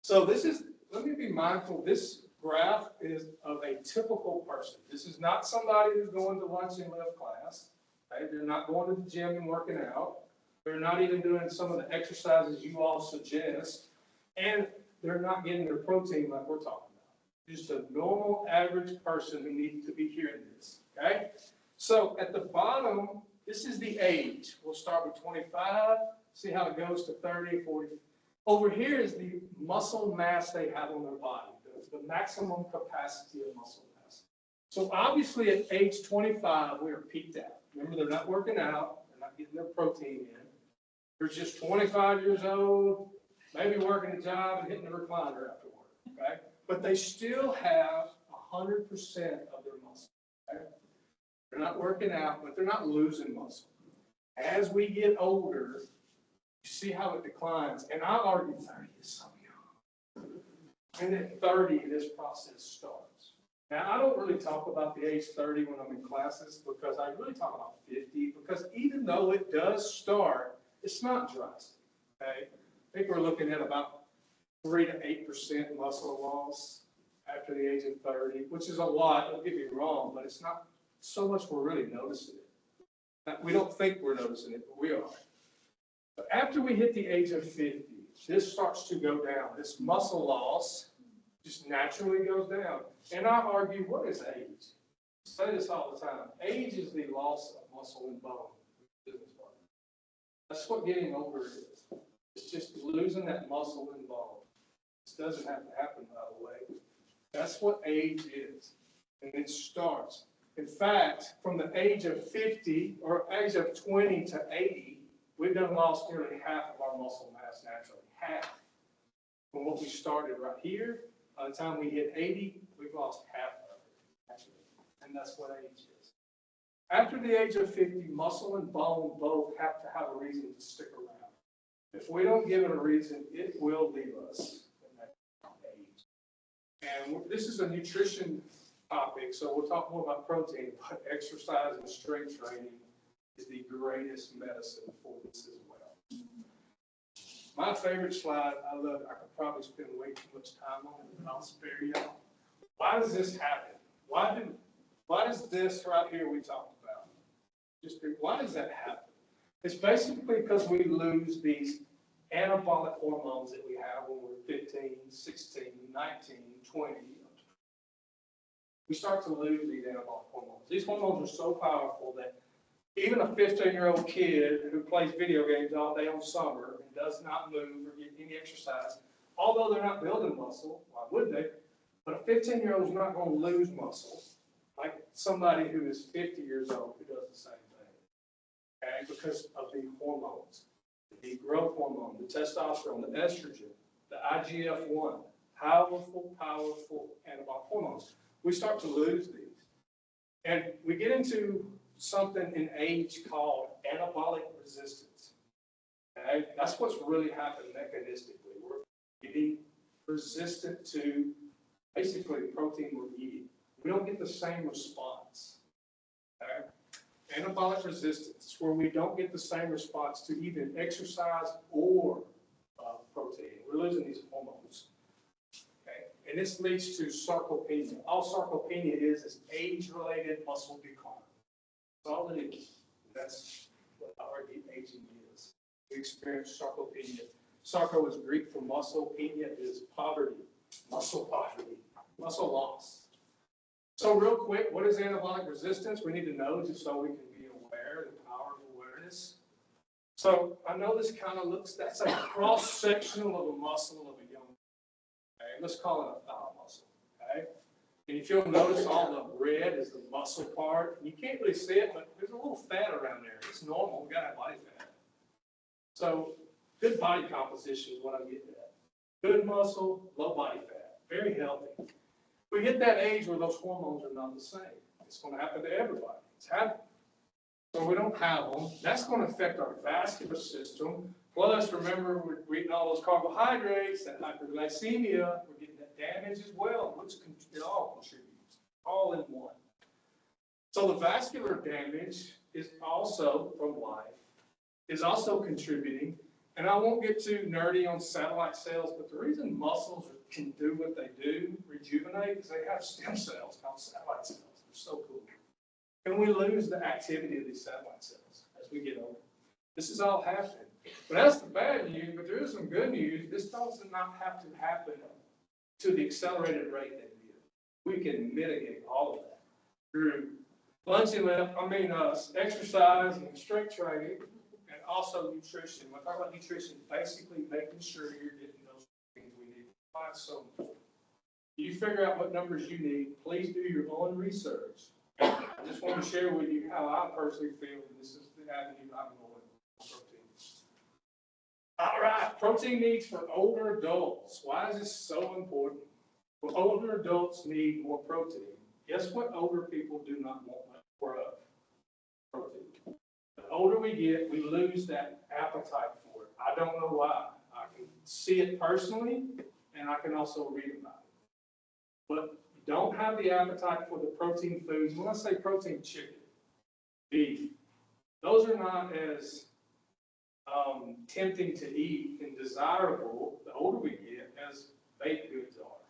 So this is, let me be mindful, this graph is of a typical person. This is not somebody who's going to lunch and left class. Okay? They're not going to the gym and working out. They're not even doing some of the exercises you all suggest. And they're not getting their protein like we're talking about. Just a normal average person who needs to be hearing this. Okay? So at the bottom, this is the age. We'll start with 25, see how it goes to 30, 40. Over here is the muscle mass they have on their body, the maximum capacity of muscle mass. So obviously at age 25, we are peaked out. Remember, they're not working out. They're not getting their protein in. They're just 25 years old, maybe working a job and hitting the recliner after work, okay? But they still have 100% of their muscle, okay? They're not working out, but they're not losing muscle. As we get older, you see how it declines. And I argue 30 is so young. And at 30, this process starts. Now, I don't really talk about the age 30 when I'm in classes because I really talk about 50 because even though it does start, it's not drastic, okay? I think we're looking at about 3 to 8% muscle loss after the age of 30, which is a lot, don't get me wrong, but it's not so much we're really noticing it. Now, we don't think we're noticing it, but we are. But after we hit the age of 50, this starts to go down. This muscle loss just naturally goes down. And I argue, what is age? I say this all the time. Age is the loss of muscle and bone. That's what getting older is. It's just losing that muscle and bone. This doesn't have to happen, by the way. That's what age is. And it starts. In fact, from the age of 50 or age of 20 to 80, we've done lost nearly half of our muscle mass naturally. Half. From what we started right here, by the time we hit 80, we've lost half of it naturally. And that's what age is. After the age of 50, muscle and bone both have to have a reason to stick around. If we don't give it a reason, it will leave us in that age. And this is a nutrition topic, so we'll talk more about protein, but exercise and strength training is the greatest medicine for this as well. My favorite slide, I love it. I could probably spend way too much time on it, but I'll spare y'all. Why does this happen? Why does this right here we talked about? Why does that happen? It's basically because we lose these anabolic hormones that we have when we're 15, 16, 19, 20. We start to lose these anabolic hormones. These hormones are so powerful that even a 15-year-old kid who plays video games all day on summer and does not move or get any exercise, although they're not building muscle, why would they? But a 15-year-old is not going to lose muscle like somebody who is 50 years old who does the same thing, okay? Because of the hormones, the growth hormone, the testosterone, the estrogen, the IGF-1, powerful anabolic hormones. We start to lose these. And we get into something in age called anabolic resistance, okay? That's what's really happened mechanistically. We're getting resistant to basically the protein we're eating. We don't get the same response. Okay? Anabolic resistance, where we don't get the same response to even exercise or protein. We're losing these hormones. Okay? And this leads to sarcopenia. All sarcopenia is age-related muscle decline. That's all it is. That's what our aging is. We experience sarcopenia. Sarco is Greek for muscle. Penia is poverty, muscle loss. So real quick, what is anabolic resistance? We need to know just so we can be aware, the power of awareness. So I know this kind of looks, that's a cross-sectional of a muscle of a young man. Okay? Let's call it a thigh muscle. Okay? And if you'll notice, all the red is the muscle part. You can't really see it, but there's a little fat around there. It's normal. We got to have body fat. So Good body composition is what I'm getting at. Good muscle, low body fat, very healthy. We hit that age where those hormones are not the same. It's going to happen to everybody. It's happening. So we don't have them. That's going to affect our vascular system. Plus, remember, we're eating all those carbohydrates, that hyperglycemia, we're getting that damage as well, which it all contributes, all in one. So the vascular damage is also from life, is also contributing. And I won't get too nerdy on satellite cells, but the reason muscles can do what they do, rejuvenate, is they have stem cells called satellite cells. They're so cool. And we lose the activity of these satellite cells as we get older. This is all happening. But that's the bad news, but there is some good news. This does not have to happen to the accelerated rate that it is. We can mitigate all of that through exercise and strength training, and also nutrition. When I talk about nutrition, basically making sure you're getting those things we need. That's so important. You figure out what numbers you need. Please do your own research. I just want to share with you how I personally feel, and this is the avenue I'm going with protein. All right, protein needs for older adults. Why is this so important? Well, older adults need more protein. Guess what older people do not want more of? Protein. The older we get, we lose that appetite for it. I don't know why. I can see it personally, and I can also read about it. But you don't have the appetite for the protein foods. When I say protein, chicken, beef, those are not as tempting to eat and desirable the older we get as baked goods are.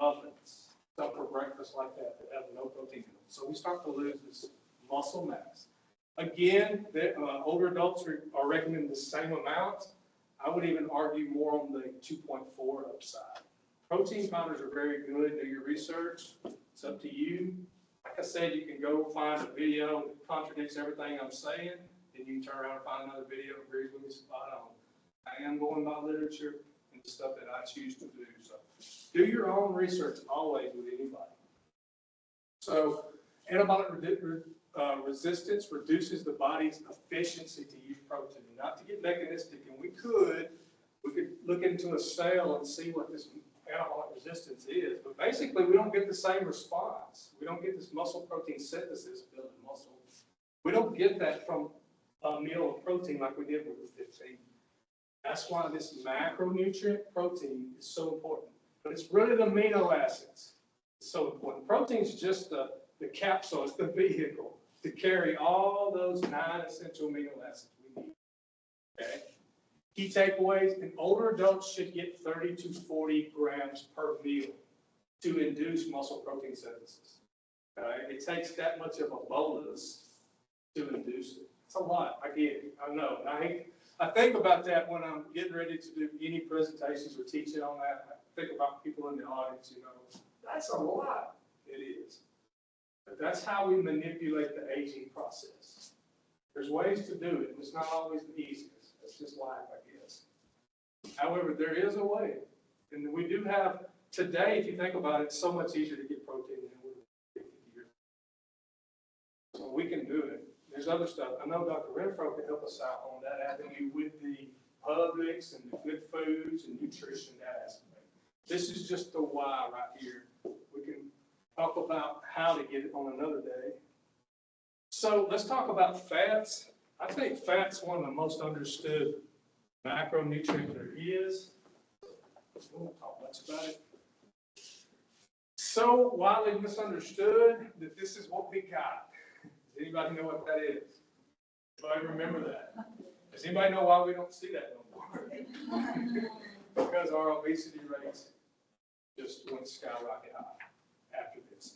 Muffins, stuff for breakfast like that have no protein in them. So we start to lose this muscle mass. Again, older adults are recommending the same amount. I would even argue more on the 2.4 upside. Protein powders are very good. Do your research. It's up to you. Like I said, you can go find a video that contradicts everything I'm saying, and you can turn around and find another video that agrees with me spot on. I am going by literature and the stuff that I choose to do. So do your own research always with anybody. So antibiotic resistance reduces the body's efficiency to use protein. Not to get mechanistic, and we could look into a cell and see what this antibiotic resistance is, but basically we don't get the same response. We don't get this muscle protein synthesis building muscle. We don't get that from a meal of protein like we did with the 15. That's why this macronutrient protein is so important. But it's really the amino acids that's so important. Protein is just the capsule, it's the vehicle to carry all those 9 essential amino acids we need. Okay? Key takeaways, and older adults should get 30 to 40 grams per meal to induce muscle protein synthesis. Okay? It takes that much of a bolus to induce it. It's a lot, I get it, I know. I think about that when I'm getting ready to do any presentations or teaching on that. I think about people in the audience, that's a lot. It is. But that's how we manipulate the aging process. There's ways to do it, and it's not always the easiest. It's just life, I guess. However, there is a way. And we do have, today, if you think about it, it's so much easier to get protein than it would have been 50 years ago. So we can do it. There's other stuff. I know Dr. Renfro can help us out on that avenue with the Publix and the good foods and nutrition, that aspect. This is just the why right here. We can talk about how to get it on another day. So let's talk about fats. I think fat's one of the most understood macronutrients there is. We won't talk much about it. So widely misunderstood that this is what we got. Does anybody know what that is? Anybody remember that? Does anybody know why we don't see that no more? Because our obesity rates just went skyrocket high after this.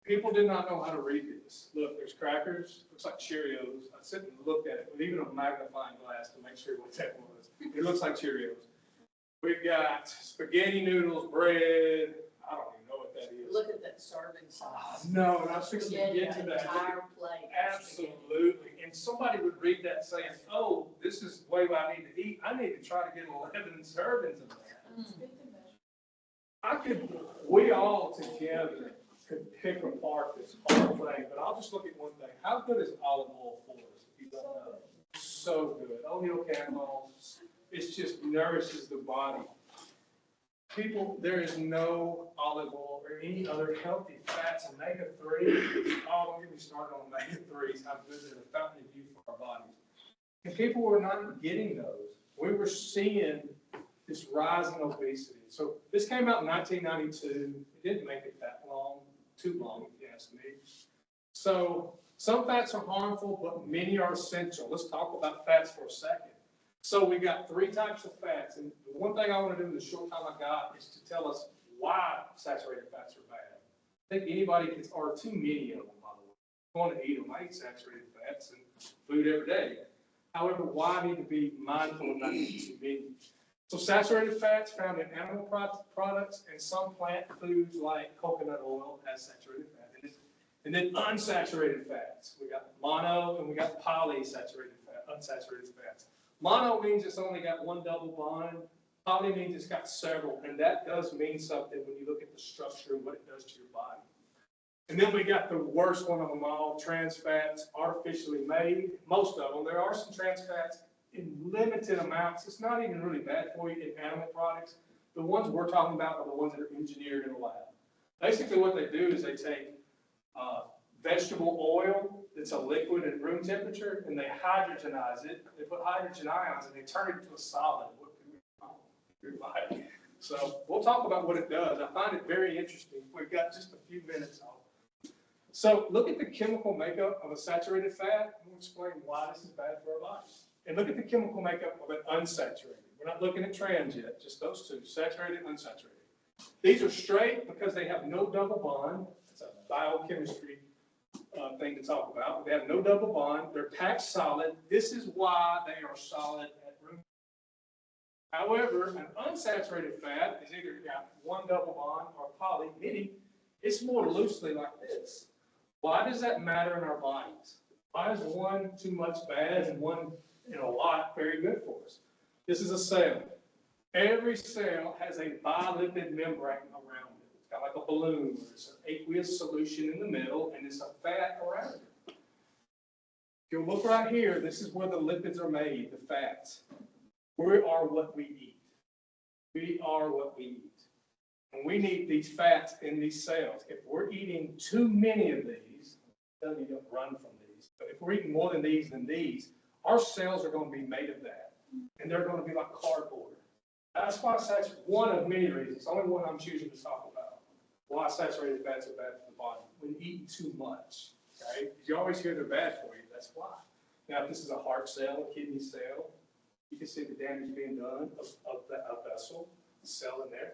People did not know how to read this. Look, there's crackers, looks like Cheerios. I sit and looked at it with even a magnifying glass to make sure what that was. It looks like Cheerios. We've got spaghetti noodles, bread. I don't even know what that is. Look at that serving size. No, and I was fixing to get to that. Entire plate. Absolutely. And somebody would read that saying, oh, this is the way I need to eat. I need to try to get 11 servings of that. We all together could pick apart this whole thing, but I'll just look at one thing. How good is olive oil for us, if you don't know? So good. Oatmeal candles, It just nourishes the body. People, there is no olive oil or any other healthy fats. Omega-3, oh, don't get me started on omega-3s, how good they're a fountain of youth for our bodies. And people were not getting those. We were seeing this rise in obesity. So this came out in 1992. It didn't make it that long, too long, if you ask me. So some fats are harmful, but many are essential. Let's talk about fats for a second. So we got 3 types of fats, and the one thing I want to do in the short time I got is to tell us why saturated fats are bad. I think anybody can, or too many of them, by the way. I want to eat them. I eat saturated fats and food every day. However, why I need to be mindful of not eating too many. So saturated fats found in animal products and some plant foods like coconut oil has saturated fat in it. And then unsaturated fats. We got mono and we got polysaturated fat, unsaturated fats. Mono means it's only got one double bond. Poly means it's got several. And that does mean something when you look at the structure and what it does to your body. And then we got the worst one of them all, trans fats, artificially made. Most of them. There are some trans fats in limited amounts. It's not even really bad for you in animal products. The ones we're talking about are the ones that are engineered in a lab. Basically what they do is they take vegetable oil that's a liquid at room temperature and they hydrogenize it. They put hydrogen ions and they turn it into a solid. What can we do? Your body. So we'll talk about what it does. I find it very interesting. We've got just a few minutes on. So look at the chemical makeup of a saturated fat. I'm going to explain why this is bad for our bodies. And look at the chemical makeup of an unsaturated. We're not looking at trans yet, just those two, saturated, unsaturated. These are straight because they have no double bond. It's a biochemistry thing to talk about. They have no double bond. They're packed solid. This is why they are solid at room. However, an unsaturated fat is either got one double bond or poly, meaning it's more loosely like this. Why does that matter in our bodies? Why is one too much bad and one a lot very good for us? This is a cell. Every cell has a bilipid membrane around it. It's got like a balloon. There's an aqueous solution in the middle, and it's a fat around it. If you look right here, this is where the lipids are made, the fats. We are what we eat. We are what we eat. And we need these fats in these cells. If we're eating too many of these, I'm telling you don't run from these, but if we're eating more than these, our cells are going to be made of that. And they're going to be like cardboard. That's why that's one of many reasons. It's only one I'm choosing to talk about. Why saturated fats are bad for the body when eating too much. Okay? Because you always hear they're bad for you. That's why. Now, if this is a heart cell, a kidney cell, you can see the damage being done of a vessel, a cell in there.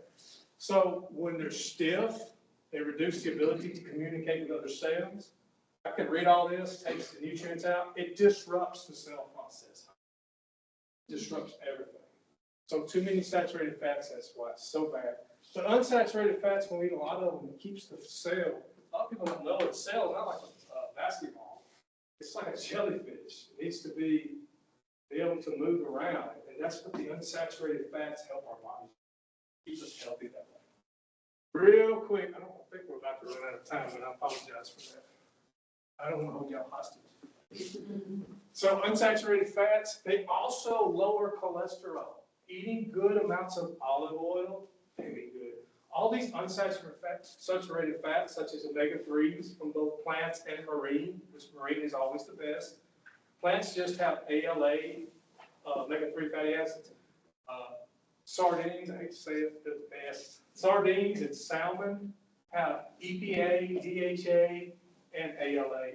So when they're stiff, they reduce the ability to communicate with other cells. I can read all this, takes the nutrients out. It disrupts the cell process. It disrupts everything. So too many saturated fats, that's why it's so bad. But unsaturated fats, when we eat a lot of them, it keeps the cell. A lot of people don't know the cell is not like a basketball. It's like a jellyfish. It needs to be able to move around. And that's what the unsaturated fats help our bodies. Keep us healthy that way. Real quick, I don't think we're about to run out of time, but I apologize for that. I don't want to hold y'all hostage. So unsaturated fats, they also lower cholesterol. Eating good amounts of olive oil can be good. All these unsaturated fats, such as omega-3s from both plants and marine, which marine is always the best. Plants just have ALA, omega-3 fatty acids. Sardines, I hate to say it, they're the best. Sardines and salmon have EPA, DHA, and ALA.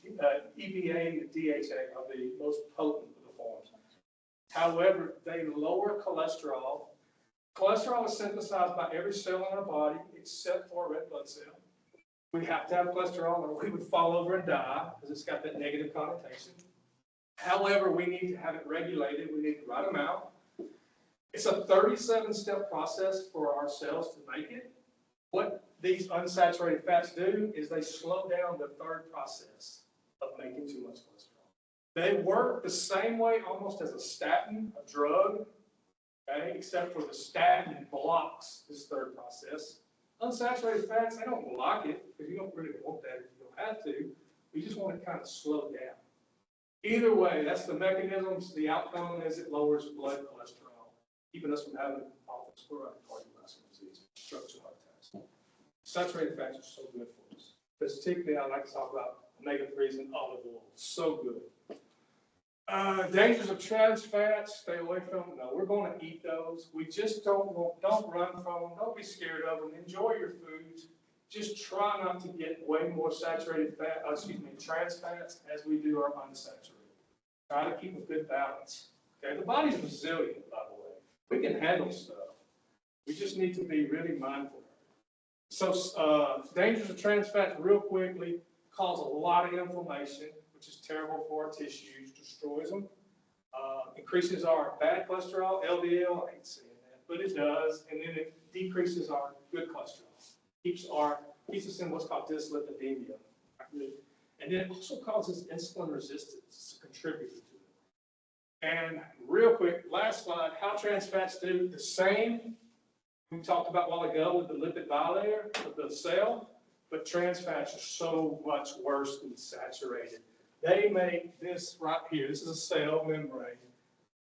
And EPA and DHA are the most potent of the forms. However, they lower cholesterol. Cholesterol is synthesized by every cell in our body except for a red blood cell. We have to have cholesterol or we would fall over and die because it's got that negative connotation. However, we need to have it regulated. We need the right amount. It's a 37-step process for our cells to make it. What these unsaturated fats do is they slow down the third process of making too much cholesterol. They work the same way almost as a statin, a drug, okay, except for the statin blocks this third process. Unsaturated fats, they don't block it because you don't really want that if you don't have to. We just want to kind of slow down. Either way, that's the mechanisms. The outcome is it lowers blood cholesterol, keeping us from having atherosclerotic cardiovascular disease, strokes, and heart attacks. Saturated fats are so good for us. Particularly, I like to talk about omega-3s and olive oil. So good. Dangers of trans fats, stay away from them. No, we're going to eat those. We just don't run from them. Don't be scared of them. Enjoy your foods. Just try not to get way more saturated fat, trans fats as we do our unsaturated. Try to keep a good balance. Okay, the body's resilient, by the way. We can handle stuff. We just need to be really mindful. So, dangers of trans fats, real quickly, cause a lot of inflammation, which is terrible for our tissues, destroys them. Increases our bad cholesterol, LDL, I hate saying that, but it does, and then it decreases our good cholesterol. Keeps us in what's called dyslipidemia. And then it also causes insulin resistance. It's a contributor to it. And real quick, last slide, how trans fats do the same we talked about a while ago with the lipid bilayer of the cell, but trans fats are so much worse than saturated. They make this right here, this is a cell membrane,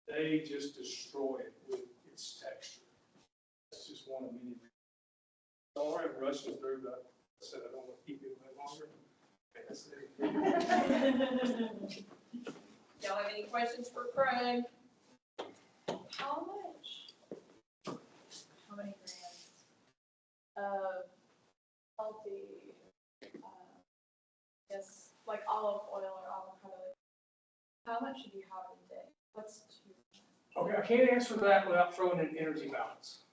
they just destroy it with its texture. It's just one of many reasons. Sorry, I'm rushing through, but I said I don't want to keep it any longer. Okay, that's it. Y'all have any questions for Craig? How many grams of healthy, yes, like olive oil or avocado, how much should you have a day? What's too much? Okay, I can't answer that without throwing in energy balance.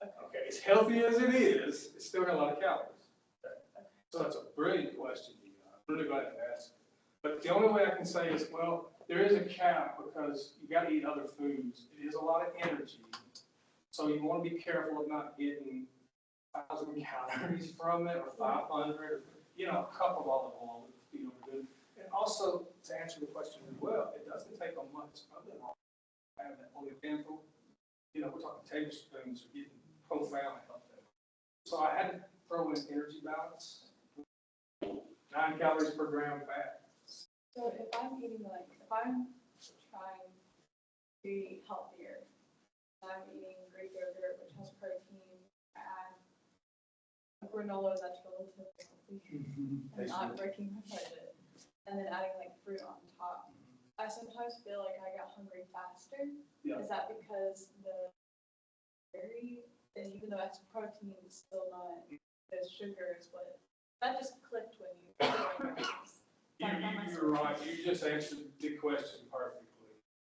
Okay, as healthy as it is, it's still got a lot of calories. Okay. So that's a brilliant question, Dean. I'm really glad you asked. But the only way I can say is, well, there is a cap because you got to eat other foods. It is a lot of energy. So you want to be careful of not getting 1,000 calories from it or 500, or, a cup of olive oil would feel good. And also, to answer the question as well, it doesn't take a much of it all. Have that only handful. We're talking tablespoons are getting profound health there. So I had to throw in energy balance, 9 calories per gram fat. So if I'm trying to be healthier, I'm eating Greek yogurt, which has protein, add granola that's relatively healthy, and not breaking my budget, and then adding fruit on top. I sometimes feel like I get hungry faster. Yeah. Is that because the dairy, and even though it's protein, it's still not, the sugar is what, that just clicked when you. You're right. You just answered the question perfectly.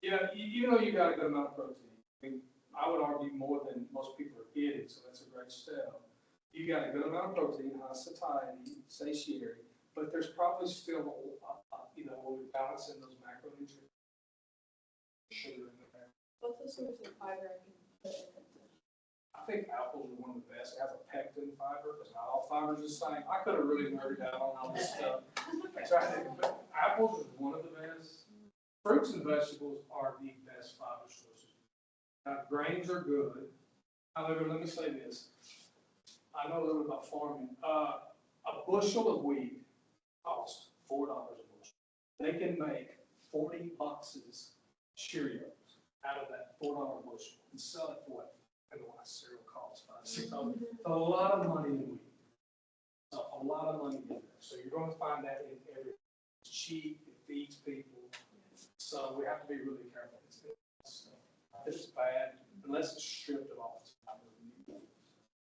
Yeah, you know you got a good amount of protein. I would argue more than most people are getting, so that's a great step. You got a good amount of protein, high satiety, satiety, but there's probably still, when we balance in those macronutrients, sugar in there. What's the source of fiber I can put in it? I think apples are one of the best. It has a pectin fiber, because not all fibers are the same. I could have really nerded out on all this stuff. But apples is one of the best. Fruits and vegetables are the best fiber sources. Now, grains are good. However, let me say this. I know a little about farming. A bushel of wheat costs $4 a bushel. They can make 40 boxes of Cheerios out of that $4 bushel and sell it for what? I don't know what cereal costs, $5, $6. It's a lot of money in wheat. A lot of money in there. So you're going to find that in everything. It's cheap, it feeds people. So we have to be really careful. It's bad unless it's stripped of all its fiber.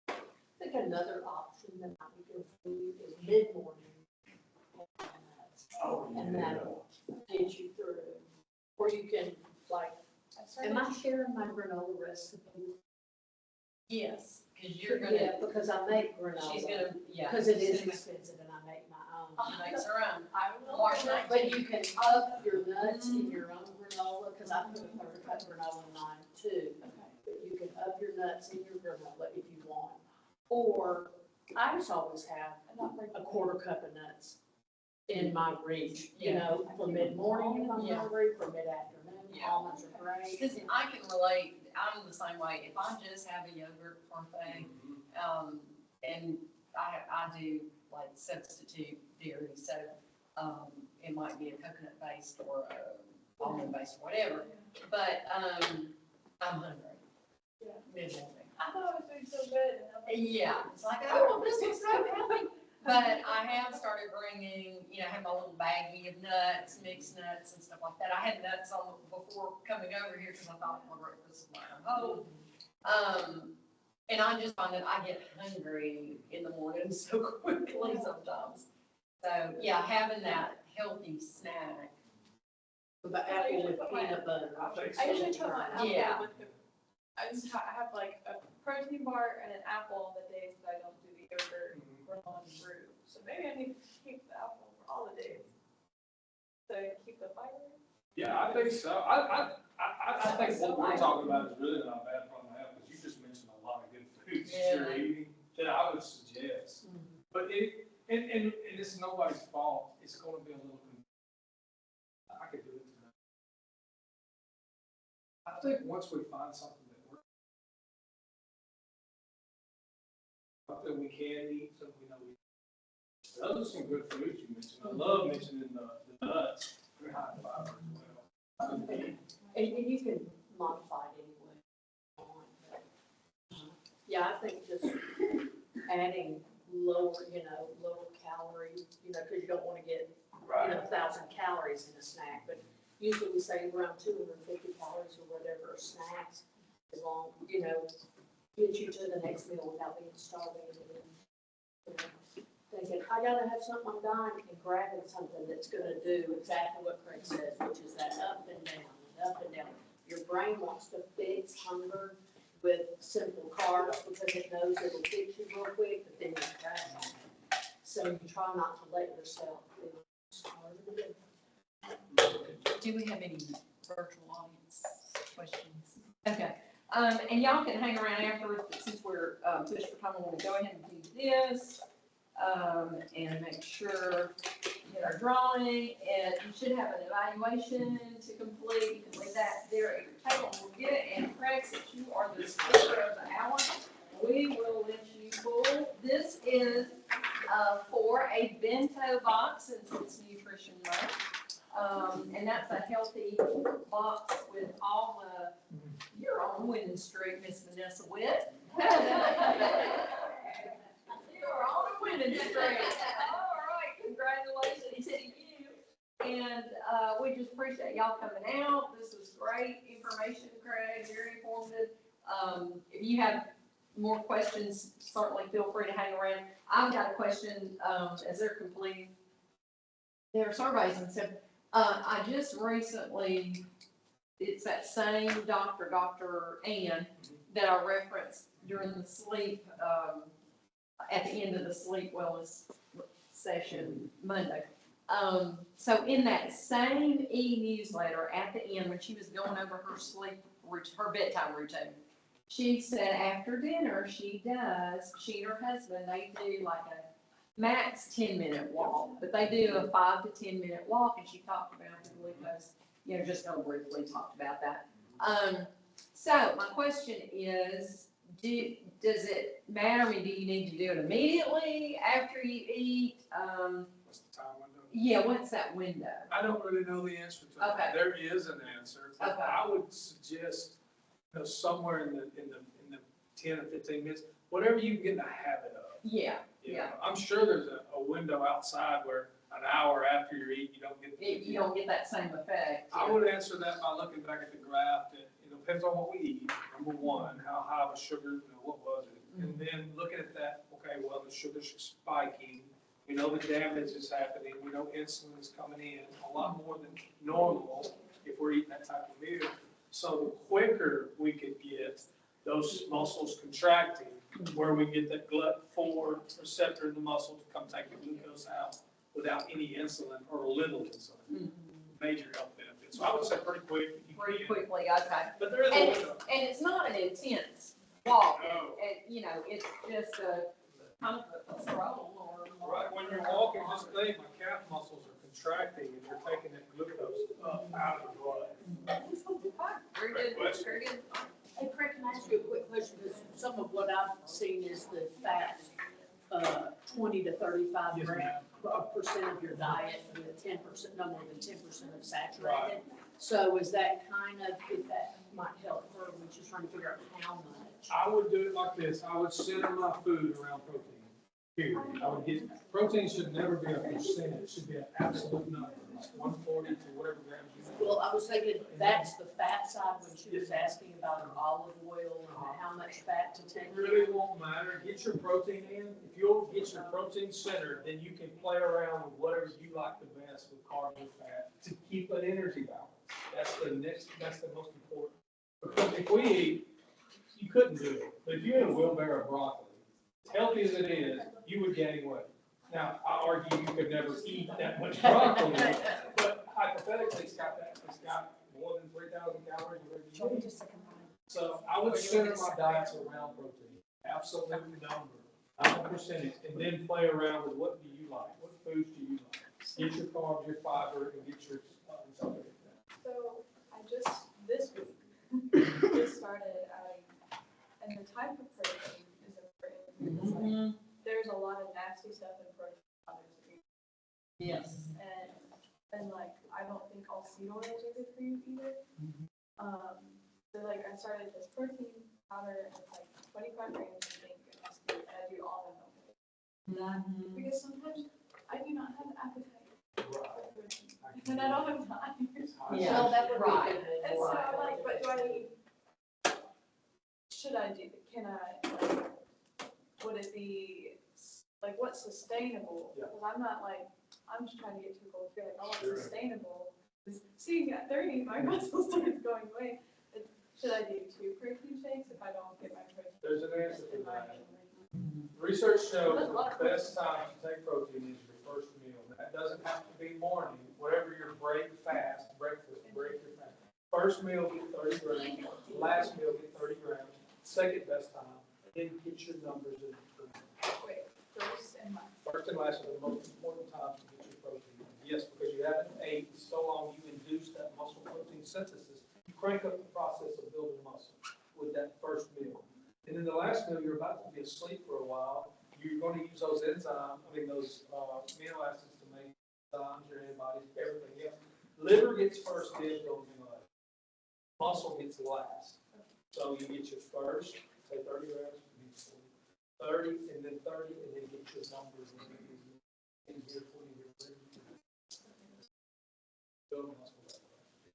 I think another option that might be good for you is mid-morning. And that'll get you through. Or you can, am I sharing my granola recipe? Yes, because you're Yeah, because I make granola. she's gonna, yeah. Because it is expensive and I make my own. She makes her own. I will. March 19th. But you can up your nuts in your own granola, because I put a third cup granola in mine too. Okay. But you can up your nuts in your granola if you want. Or I just always have a quarter cup of nuts in my reach, for mid-morning if I'm Yeah. hungry, for mid-afternoon, Yeah. almonds are great. Because I can relate, I'm the same way. If I just have a yogurt parfait, and I do substitute dairy, so, it might be a coconut based or a almond based, whatever. But, I'm hungry. Yeah. Mid-morning. I thought it was doing so good. And I'm like, Yeah, it's like, oh, this is so healthy. But I have started bringing, I have my little baggie of nuts, mixed nuts and stuff like that. I had nuts on before coming over here because I thought my breakfast was my home. And I just find that I get hungry in the morning so quickly sometimes. So, yeah, having that healthy snack. The apple with peanut butter. I usually put my apple Yeah. with the, I just have like a protein bar and an apple on the days that I don't do the yogurt granola fruit. So maybe I need to keep the apple for all the days. So keep the fiber. Yeah, I think so. I think what we're talking about is really not a bad problem to have, because you just mentioned a lot of good foods that you're eating that I would suggest. But and it's nobody's fault. It's gonna be a little, I could do it tonight. I think once we find something that works, something we can eat, something we know we. Those are some good foods you mentioned. I love mentioning the nuts. They're high in fiber as well. And you can modify it any way you want, but, yeah, I think just adding lower calorie, because you don't wanna get, 1,000 calories in a snack, but usually we say around 250 calories or whatever are snacks, as long, get you to the next meal without being starving and, thinking, I gotta have something on dime, and grabbing something that's gonna do exactly what Craig says, which is that up and down, and up and down. Your brain wants to fix hunger with simple carbs because it knows it'll fix you real quick, but then you crash on it. So you try not to let yourself be starved. Do we have any virtual audience questions? Okay, and y'all can hang around afterwards, but since we're, pushed for time, I wanna go ahead and do this, and make sure you get our drawing, and you should have an evaluation to complete, you can leave that there at your table, we'll get it, and Craig, since you are the speaker of the hour, we will let you pull. This is, for a bento box, since it's Nutrition Month. And that's a healthy box with all you're on winning streak, Miss Vanessa Witt. You're on a winning streak. All right, congratulations to you. And, we just appreciate y'all coming out. This was great information, Craig, very informative. If you have more questions, certainly feel free to hang around. I've got a question, as they're completing their surveys and said, I just recently, it's that same doctor, Dr. Ann, that I referenced during the sleep, at the end of the sleep wellness session Monday. So in that same e-newsletter at the end, when she was going over her her bedtime routine, she said after dinner, she and her husband, they do like a max 10-minute walk, but they do a 5 to 10-minute walk, and she talked about the glucose, just gonna briefly talk about that. So my question is, does it matter? I mean, do you need to do it immediately after you eat? What's the time window? Yeah, what's that window? I don't really know the answer to that. Okay. There is an answer. But Okay. I would suggest, somewhere in the 10 or 15 minutes, whatever you can get in the habit of. Yeah. I'm sure there's a window outside where an hour after you eat, you don't get. You don't get that same effect. I would answer that by looking back at the graph that, depends on what we eat, number one, how high of a sugar, what was it? And then looking at that, okay, well, the sugar's spiking, we know the damage is happening, we know insulin is coming in a lot more than normal if we're eating that type of meal. So the quicker we could get those muscles contracting, where we get that GLUT4 receptor in the muscle to come take the glucose out without any insulin or little insulin. Major health benefits. So I would say pretty quick. if you Pretty can. quickly, okay. But there is a window. And it's not an intense walk, No. it's just a kind of a stroll or. Right, when you're walking, just think, my calf muscles are contracting and you're taking that glucose up out of the blood. Very good, Question. very good. Hey, Craig, can I ask you a quick question? Because some of what I've seen is the fat, 20 to 35 Yes, gram, ma'am. percent of your diet with 10%, no more than 10% of saturated. So is that kind of, if that might help her when she's trying to figure out how much? I would do it like this, I would center my food around protein, period. I would get, protein should never be a percent, it should be an absolute number, like 140 to whatever grams you want. Well, I was thinking that's the fat side when she was asking about her olive oil and how much fat to take. It really won't matter, get your protein in, if you'll get your protein centered, then you can play around with whatever you like the best with carbs and fat to keep an energy balance. That's the most important. Because if we eat, you couldn't do it, but if you ate a wheelbarrow of broccoli, as healthy as it is, you would gain weight. Now, I argue you could never eat that much broccoli, but hypothetically, it's got more than 3,000 calories, whatever you eat. So I would center my diets around protein, absolute number, not a percentage, and then play around with what do you like, what foods do you like? Get your carbs, your fiber, and get your stuff like that. So I just, this week, just started adding, and the type of protein is important. Because like, there's a lot of nasty stuff in protein powders. Yes. And like, I don't think all seed oils are good for you either. So like, I started this protein powder, and it's like 25 grams, I think, and I do almond milk with it. Because sometimes I do not have appetite for protein, and I don't have time. Yeah, So that would be right. good. And so I'm like, but do I need, should I do, can I, like, would it be, like, what's sustainable? Yeah. Because I'm not like, I'm just trying to get too cold, feel like, oh, what's Sure. sustainable? Because seeing at 30, my muscle starts going away. Should I do 2 protein shakes if I don't get my protein? There's an answer in for my that. meal? Research shows that the best time to take protein is your first meal. That doesn't have to be morning, whatever your breakfast, break your fast. First meal, get 30 grams, last meal, get 30 grams, second best time, and then get your numbers in. Wait, first and last. First and last are the most important times to get your protein. Yes, because you haven't ate so long, you induce that muscle protein synthesis. You crank up the process of building muscle with that first meal. And then the last meal, you're about to be asleep for a while. You're going to use those those amino acids to make enzymes, your antibodies, everything else. Liver gets first dibs on amino acids. Muscle gets last. So you get your first, say 30 grams, 30, and then 30, and then get your numbers in here, 20 here, 30. Build muscle that way.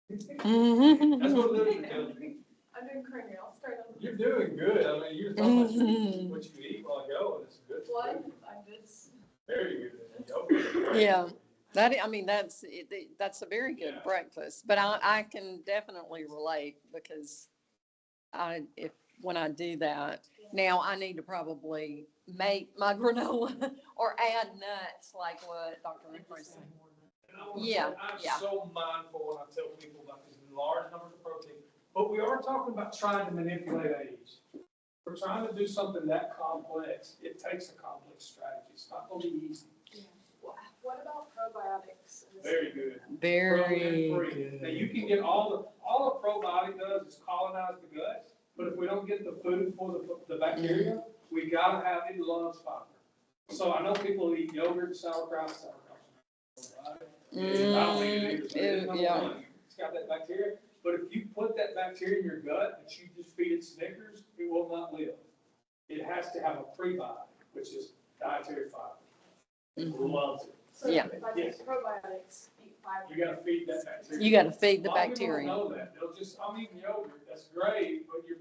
That's what literature tells you. I'm doing cardio. I'll start on You're doing good. I mean, you're talking about what you eat while ago, and it's good. one. I'm just. Very good. Yoga. Yeah, that's a very good breakfast, but I can definitely relate because when I do that, now I need to probably make my granola or add nuts like what Dr. McRae said. And I wanna say, Yeah, I'm yeah. so mindful when I tell people about these large numbers of protein, but we are talking about trying to manipulate age. We're trying to do something that complex. It takes a complex strategy. It's not going to be easy. What about probiotics? Very good. Very Protein-free. Now, good. you can get all a probiotic does is colonize the gut, but if we don't get the food for the bacteria, we gotta have, it loves fiber. So I know people eat yogurt and sauerkraut. And I don't eat it either, but it's number Yeah. one. It's got that bacteria, but if you put that bacteria in your gut and you just feed it Snickers, it will not live. It has to have a prebiotic, which is dietary fiber. It loves it. So Yeah. if I take probiotics, eat fiber. You gotta feed that bacteria. You gotta feed the A lot of people bacteria. don't know that. They'll just, I'm eating yogurt, that's great, but you're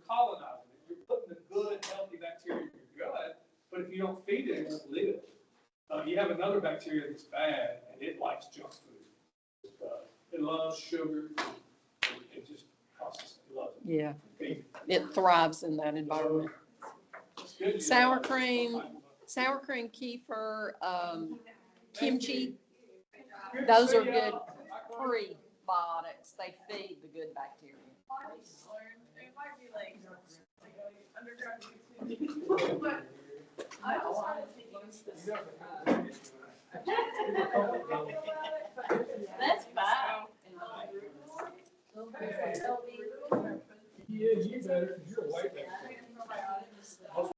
colonizing it. You're putting the good, healthy bacteria in your gut, but if you don't feed it, it won't live. You have another bacteria that's bad, and it likes junk food. It loves sugar. It just processes it. It loves it. Yeah, Feed it thrives in that environment. It's good, you Sour know, cream, kefir, kimchi, Good those to are see good y'all. prebiotics. They feed the good bacteria. I just learned, it might be like underground YouTube, but I just started taking this. That's bad. Yeah, you better.